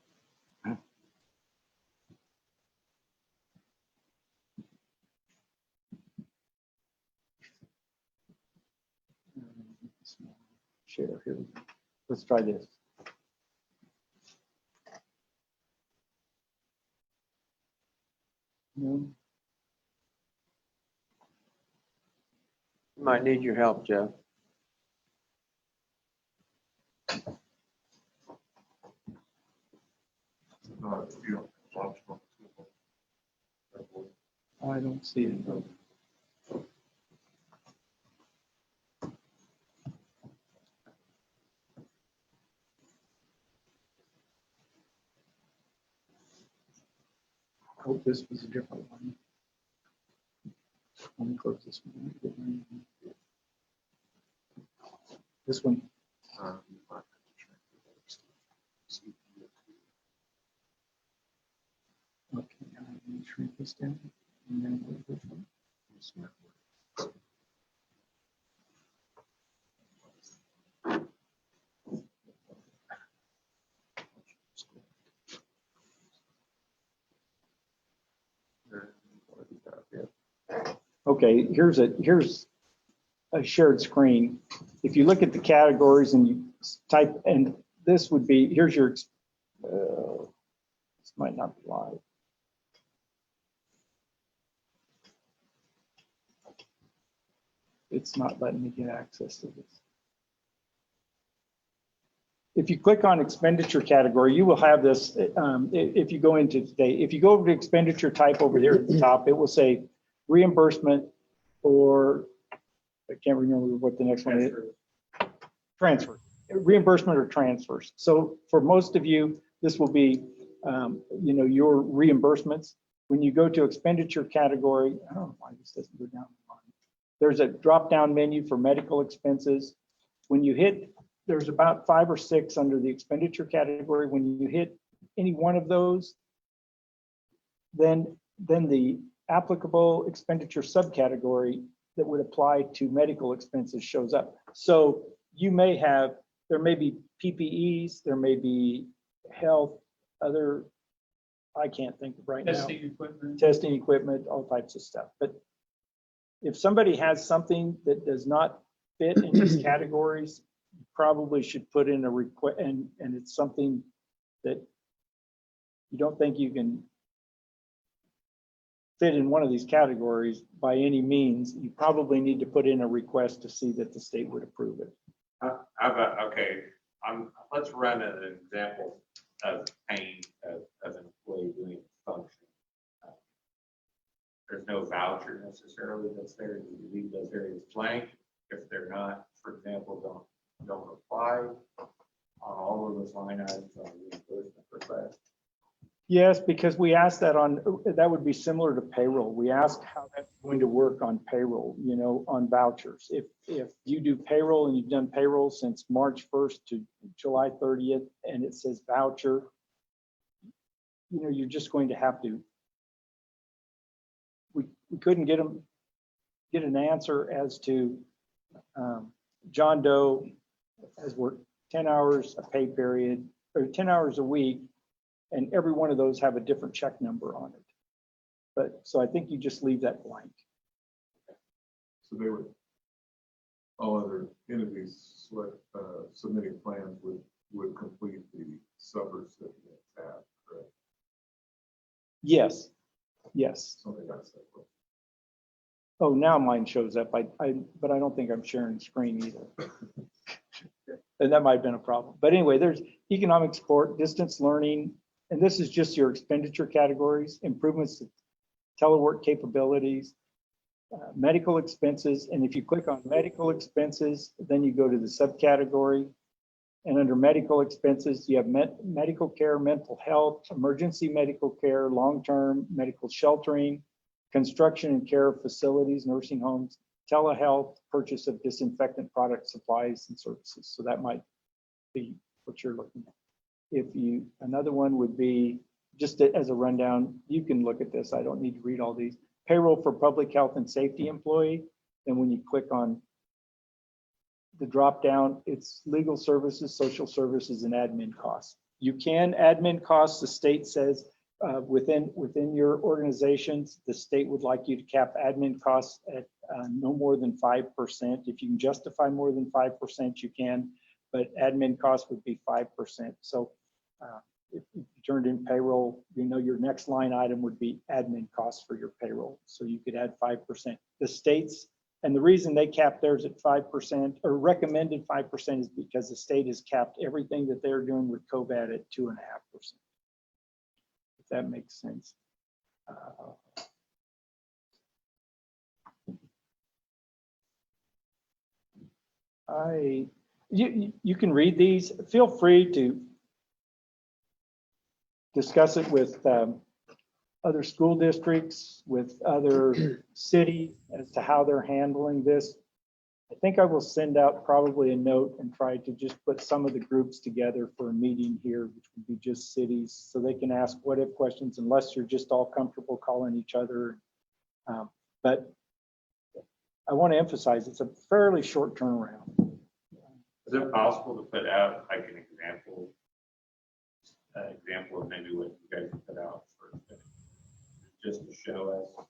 Share here. We go. Let's try this. No. Might need your help, Jeff. I don't see it. Oh, this was a different one. Let me close this one. This one. Okay, I'm going to shrink this down. And then go to this one. Okay, here's a shared screen. If you look at the categories and you type, and this would be, here's your, this might not be live. It's not letting me get access to this. if you click on expenditure category, you will have this, if you go into today, if you go over to expenditure type over here at the top, it will say reimbursement or, I can't remember what the next one is. Transfer, reimbursement or transfers. So for most of you, this will be, your reimbursements. When you go to expenditure category, I don't know why this doesn't go down. There's a drop-down menu for medical expenses. When you hit, there's about 5 or 6 under the expenditure category. When you hit any one of those, then the applicable expenditure subcategory that would apply to medical expenses shows up. So you may have, there may be PPEs, there may be health, other, I can't think of right now. Testing equipment, all types of stuff. But if somebody has something that does not fit in these categories, you probably should put in a request, and it's something that you don't think you can fit in one of these categories by any means, you probably need to put in a request to see that the state would approve it. How about, okay, let's run an example of paying as an employee doing a function. There's no voucher necessarily that's there. You leave those areas blank. If they're not, for example, don't apply on all of those line items on the reimbursement request. Yes, because we asked that that would be similar to payroll. We asked how that's going to work on payroll, on vouchers. If you do payroll and you've done payroll since March 1st to July 30th, and it says voucher, you're just going to have to, we couldn't get an answer as to John Doe has worked 10 hours a pay period, or 10 hours a week, and every one of those have a different check number on it. But so I think you just leave that blank. So they would, all other entities submitting plans would complete the sub-recipient tab, correct? Yes. Something like that. Oh, now mine shows up. But I don't think I'm sharing screen either. And that might have been a problem. But anyway, there's economic support, distance learning, and this is just your expenditure categories, improvements to telework capabilities, medical expenses. And if you click on medical expenses, then you go to the subcategory. And under medical expenses, you have medical care, mental health, emergency medical care, long-term medical sheltering, construction and care of facilities, nursing homes, telehealth, purchase of disinfectant products, supplies, and services. So that might be what you're looking at. Another one would be, just as a rundown, you can look at this. I don't need to read all these. Payroll for public health and safety employee. And when you click on the drop down, it's legal services, social services, and admin costs. You can admin costs, the state says, within your organizations, the state would like you to cap admin costs at no more than 5%. If you can justify more than 5%, you can, but admin costs would be 5%. So if you turned in payroll, your next line item would be admin costs for your payroll. So you could add 5%. The states, and the reason they capped theirs at 5% or recommended 5% is because the state has capped everything that they're doing with COVID at 2.5%. If that makes sense. You can read these. Feel free to discuss it with other school districts, with other cities as to how they're handling this. I think I will send out probably a note and try to just put some of the groups together for a meeting here, which would be just cities, so they can ask what if questions, unless you're just all comfortable calling each other. But I want to emphasize it's a fairly short turnaround. Is it possible to put out like an example of maybe what you guys put out for, just to show us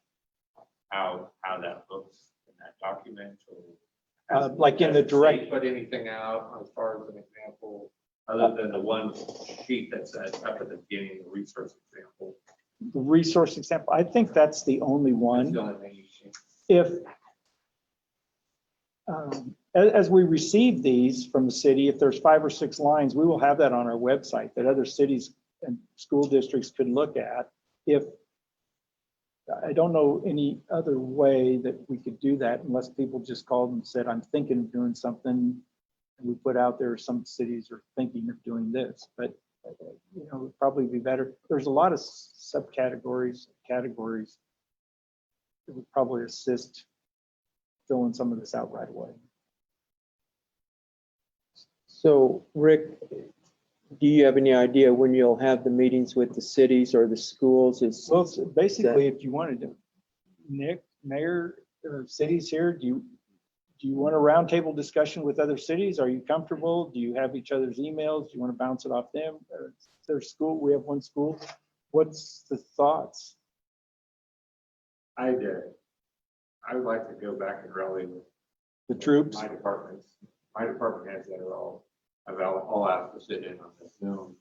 how that looks in that document? Or Like in the direct. Put anything out as far as an example, other than the one sheet that says up at the beginning, the resource example? The resource example, I think that's the only one. That's the only thing you see. as we receive these from the city, if there's 5 or 6 lines, we will have that on our website that other cities and school districts could look at. If I don't know any other way that we could do that unless people just called and said, I'm thinking of doing something. And we put out there, some cities are thinking of doing this, but you know, it would probably be better. There's a lot of subcategories, categories that would probably assist filling some of this out right away. So Rick, do you have any idea when you'll have the meetings with the cities or the schools? Well, so basically, if you wanted to, Nick, mayor, or cities here, do you want a roundtable discussion with other cities? Are you comfortable? Do you have each other's emails? Do you want to bounce it off them? Or their school, we have one school. What's the thoughts? I would like to go back and rally The troops? my department heads that are all asked to sit in on this Zoom.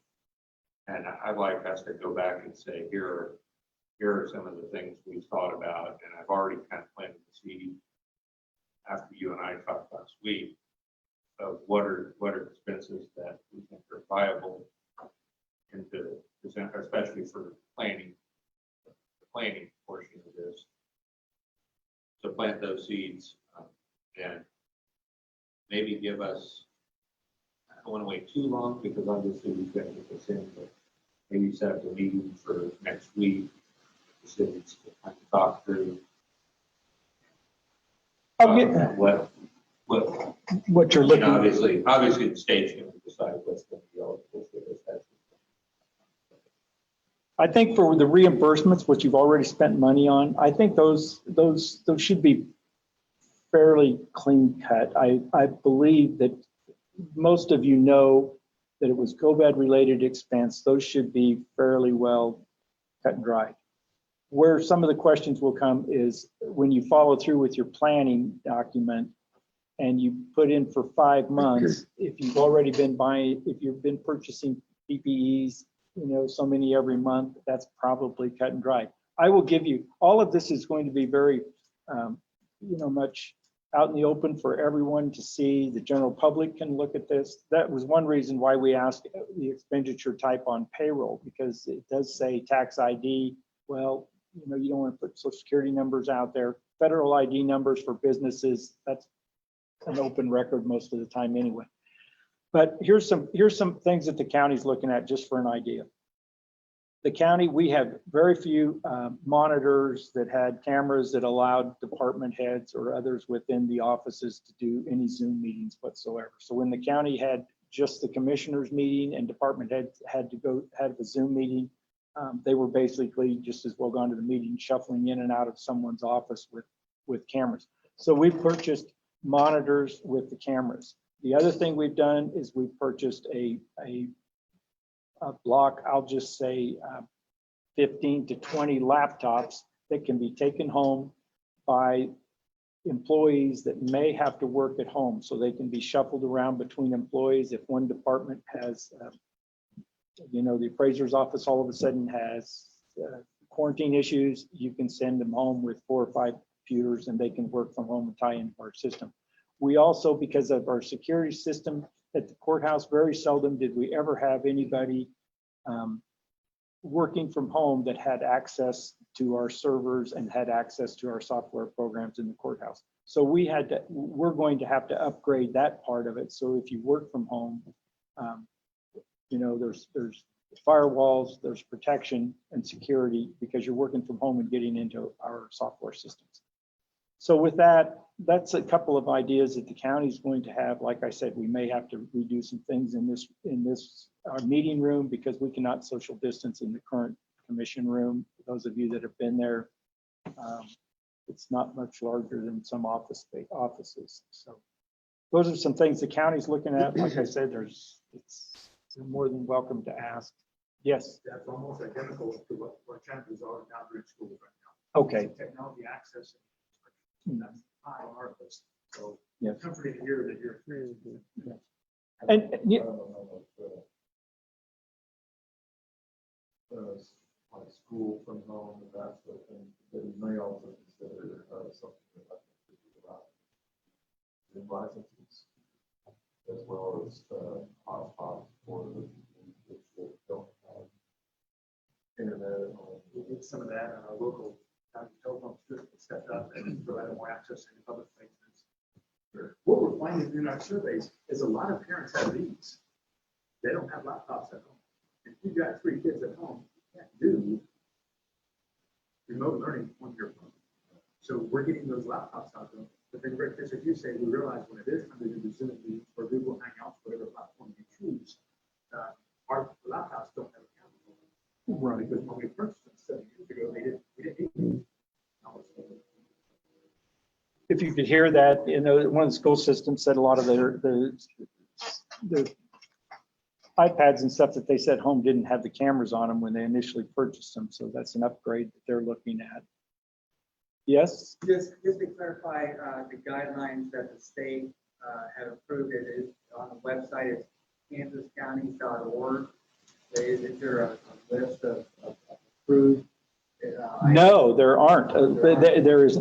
And I'd like us to go back and say, here are some of the things we've thought about, and I've already kind of planted the seed after you and I talked last week of what are expenses that we think are viable and to present, especially for planning, the planning portion of this. So plant those seeds and maybe give us, I don't want to wait too long because obviously we've got to get this in, but maybe set up a meeting for next week, the cities to kind of talk through. I'll get what you're looking at. Obviously the state's going to decide what's going to be eligible for this. I think for the reimbursements, what you've already spent money on, I think those should be fairly clean cut. I believe that most of you know that it was COVID related expense. Those should be fairly well cut and dried. Where some of the questions will come is when you follow through with your planning document and you put in for 5 months, if you've already been buying, if you've been purchasing PPEs, you know, so many every month, that's probably cut and dried. I will give you, all of this is going to be very, you know, much out in the open for everyone to see. The general public can look at this. That was one reason why we asked the expenditure type on payroll, because it does say tax ID. Well, you know, you don't want to put social security numbers out there. Federal ID numbers for businesses, that's an open record most of the time anyway. But here's some things that the county's looking at just for an idea. The county, we have very few monitors that had cameras that allowed department heads or others within the offices to do any Zoom meetings whatsoever. So when the county had just the commissioners meeting and department heads had to go have a Zoom meeting, they were basically just as well gone to the meeting, shuffling in and out of someone's office with cameras. So we purchased monitors with the cameras. The other thing we've done is we've purchased a block, I'll just say 15 to 20 laptops that can be taken home by employees that may have to work at home. So they can be shuffled around between employees. If one department has, you know, the appraiser's office all of a sudden has quarantine issues, you can send them home with 4 or 5 computers and they can work from home and tie into our system. We also, because of our security system at the courthouse, very seldom did we ever have anybody working from home that had access to our servers and had access to our software programs in the courthouse. So we're going to have to upgrade that part of it. So if you work from home, you know, there's firewalls, there's protection and security because you're working from home and getting into our software systems. So with that, that's a couple of ideas that the county is going to have. Like I said, we may have to redo some things in this meeting room because we cannot social distance in the current commission room. For those of you that have been there, it's not much larger than some offices. So those are some things the county's looking at. Like I said, they're more than welcome to ask. Yes. That's almost identical to what chances are now during schools right now. Okay. Technology access. That's high on our list. So yes. Comforting to hear that you're. And yeah. Like school from home and that sort of thing, that you may also consider something about. as well as hotspots for the kids that don't have internet at home. We did some of that, local telephone system stepped up and provided more access in public places. What we're finding in our surveys is a lot of parents have these. They don't have laptops at home. If you've got 3 kids at home, you can't do remote learning on your phone. So we're getting those laptops out there. But then, Rick, just as you say, we realize when it is time to do the Zoom meetings or Google Hangouts, whatever platform you choose, our laptops don't have a camera. Right. Because when we purchased them 7 years ago, we didn't need them. If you could hear that, you know, one of the school systems said a lot of the iPads and stuff that they said home didn't have the cameras on them when they initially purchased them. So that's an upgrade that they're looking at. Yes? Just to clarify, the guidelines that the state had approved, it is on the website, it's kansascounties.org. Is there a list of approved? No, there aren't. There is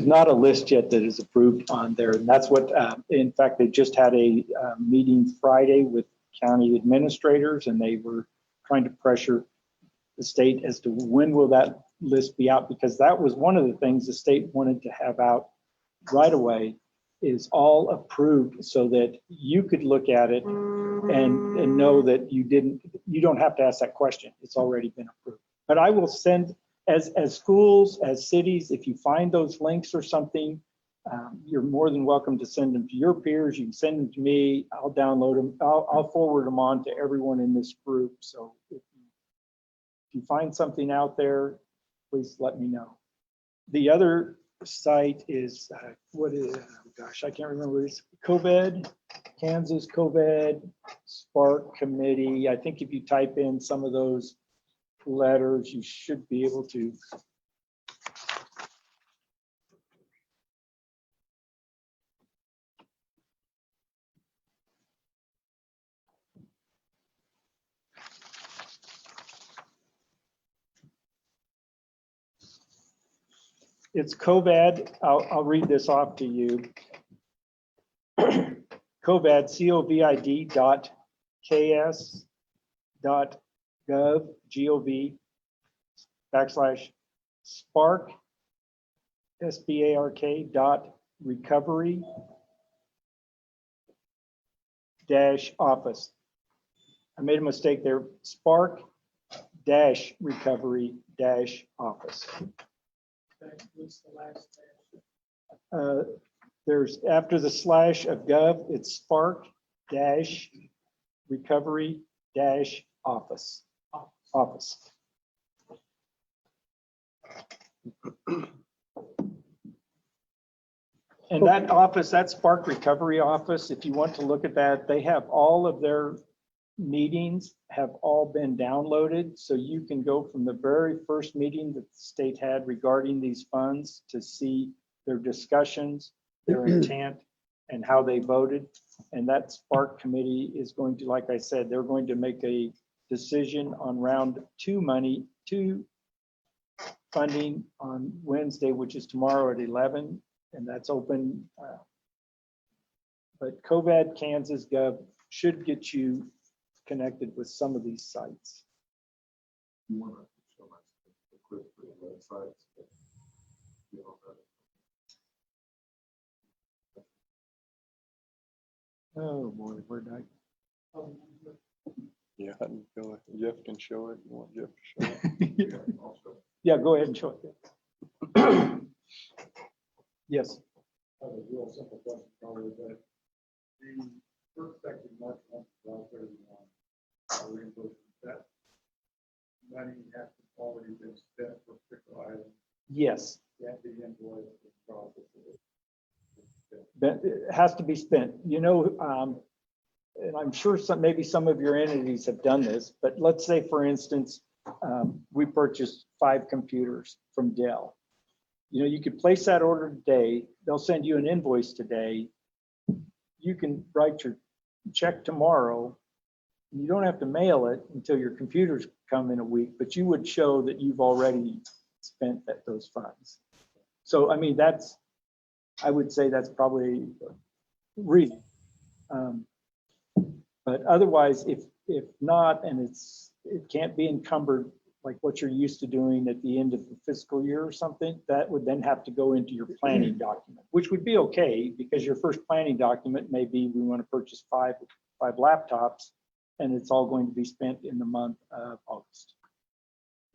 not a list yet that is approved on there. And that's what, in fact, they just had a meeting Friday with county administrators, and they were trying to pressure the state as to when will that list be out, because that was one of the things the state wanted to have out right away, is all approved so that you could look at it and know that you don't have to ask that question. It's already been approved. But I will send, as schools, as cities, if you find those links or something, you're more than welcome to send them to your peers. You can send them to me. I'll download them. I'll forward them on to everyone in this group. So if you find something out there, please let me know. The other site is, what is, gosh, I can't remember. It's COVID, Kansas COVID Spark Committee. I think if you type in some of those letters, you should be able to. It's COVID. I'll read this off to you. COVID, covid.ks.gov/spark, SBARK.recovery-office. I made a mistake there. Spark-recovery-office. What's the last There's, after the slash of gov, it's spark-recovery-office. Office. And that office, that Spark Recovery Office, if you want to look at that, they have all of their meetings have all been downloaded. So you can go from the very first meeting that the state had regarding these funds to see their discussions, their intent, and how they voted. And that Spark committee is going to, like I said, they're going to make a decision on round 2 funding on Wednesday, which is tomorrow at 11, and that's open. But COVID Kansas Gov should get you connected with some of these sites. You want to show us the quick websites? Oh boy, where'd I? Yeah, I can go. Jeff can show it. You want Jeff to show it? Yeah, go ahead and show it. Yes. I have a real simple question, probably, but the first effective March 1, reimbursement, that money has already been spent for particular items, Yes, can't be invoiced and processed. but it has to be spent. You know, and I'm sure maybe some of your entities have done this, but let's say, for instance, we purchased 5 computers from Dell. You know, you could place that order today. They'll send you an invoice today. You can write your check tomorrow. You don't have to mail it until your computers come in a week, but you would show that you've already spent those funds. So, I mean, I would say that's probably reasonable. But otherwise, if not, and it can't be encumbered like what you're used to doing at the end of the fiscal year or something, that would then have to go into your planning document, which would be okay because your first planning document may be, we want to purchase five laptops and it's all going to be spent in the month of August.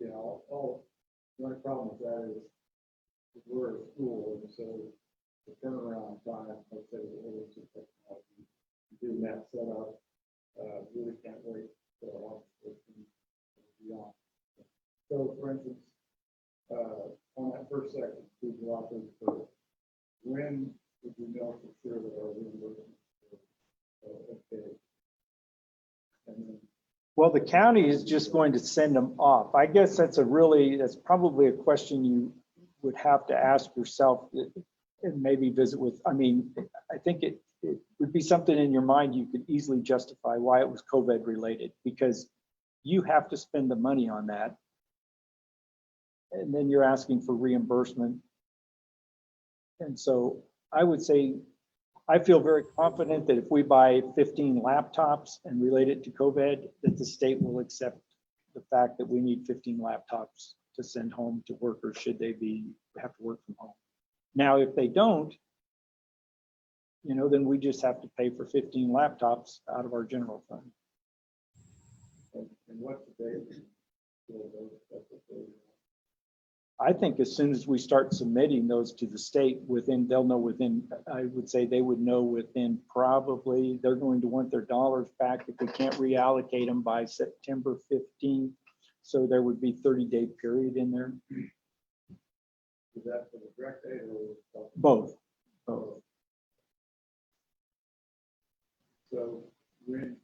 Yeah, the only problem with that is we're a school, and so the turnaround time, let's say, the technology, doing that setup, really can't wait till August and beyond. So, for instance, on that first section, to July 31st, when would you know for sure that our reimbursement is okay? And then, Well, the county is just going to send them off. I guess that's probably a question you would have to ask yourself and maybe visit with. I mean, I think it would be something in your mind you could easily justify why it was COVID related, because you have to spend the money on that. And then you're asking for reimbursement. And so I would say, I feel very confident that if we buy 15 laptops and relate it to COVID, that the state will accept the fact that we need 15 laptops to send home to workers should they have to work from home. Now, if they don't, then we just have to pay for 15 laptops out of our general fund. and what's the date? I think as soon as we start submitting those to the state they'll know within, I would say they would know within probably, they're going to want their dollars back if they can't reallocate them by September 15th. So there would be 30-day period in there. Is that for the direct aid or? Both. So when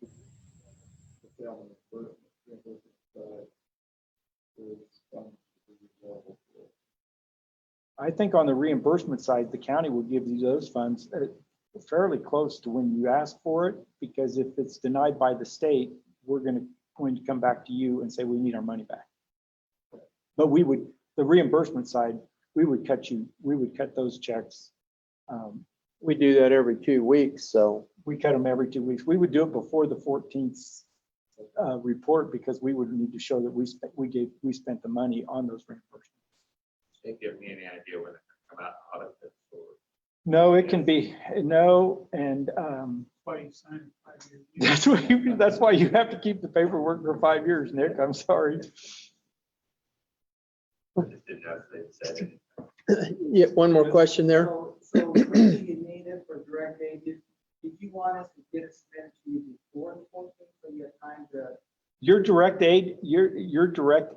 I think on the reimbursement side, the county will give you those funds fairly close to when you ask for it, because if it's denied by the state, we're going to come back to you and say we need our money back. But the reimbursement side, we would cut those checks. We do that every 2 weeks, so. We cut them every 2 weeks. We would do it before the 14th report, because we would need to show that we spent the money on those reimbursements. They give me any idea when they come out audited or? No, it can be, no, and Why you sign 5 years. that's why you have to keep the paperwork for 5 years, Nick. I'm sorry. I just didn't know if they said it. Yeah, one more question there. So when do you need it for direct aid? Did you want us to get it sent to you before the 14th, so you have time to? Your direct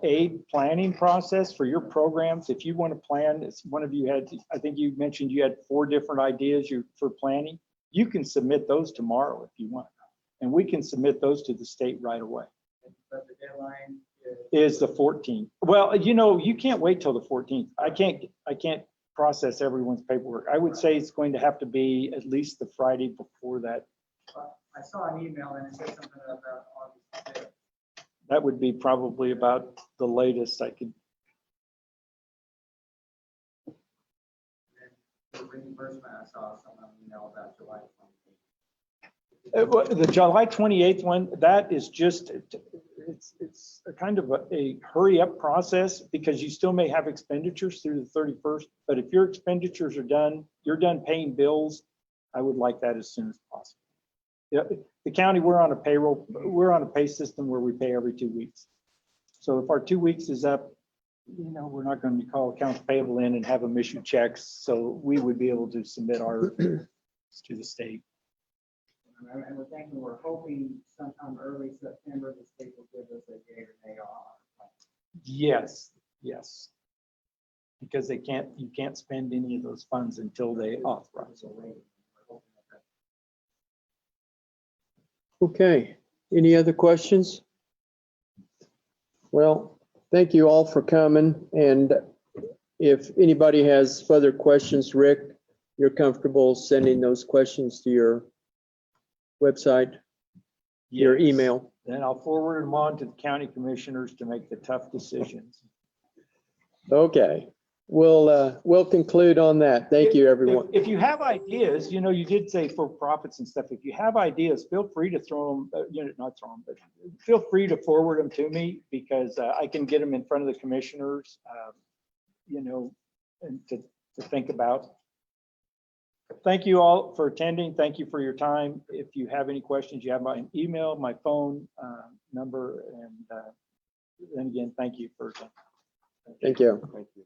aid planning process for your programs, if you want to plan, it's one of you had, I think you mentioned you had 4 different ideas for planning. You can submit those tomorrow if you want, and we can submit those to the state right away. But the deadline Is the 14th. Well, you can't wait till the 14th. I can't process everyone's paperwork. I would say it's going to have to be at least the Friday before that. I saw an email and it said something about August 5th. That would be probably about the latest I could. And the reimbursement, I saw someone email about July 28th. The July 28th one, that is just, it's a kind of a hurry up process, because you still may have expenditures through the 31st. But if your expenditures are done, you're done paying bills, I would like that as soon as possible. Yeah, the county, we're on a pay system where we pay every 2 weeks. So if our 2 weeks is up, we're not going to call accounts payable in and have them issue checks. So we would be able to submit our to the state. And we're hoping sometime early September, the state will give us a day or day off. Yes. Because you can't spend any of those funds until they authorize. Okay, any other questions? Well, thank you all for coming. And if anybody has further questions, Rick, you're comfortable sending those questions to your website, your Yes. email? Then I'll forward them on to the county commissioners to make the tough decisions. Okay, we'll conclude on that. Thank you, everyone. If you have ideas, you know, you did say for profits and stuff. If you have ideas, feel free to throw them, you know, not throw them, but feel free to forward them to me because I can get them in front of the commissioners, you know, and to think about. Thank you all for attending. Thank you for your time. If you have any questions, you have my email, my phone number, and then again, thank you for. Thank you. Thank you.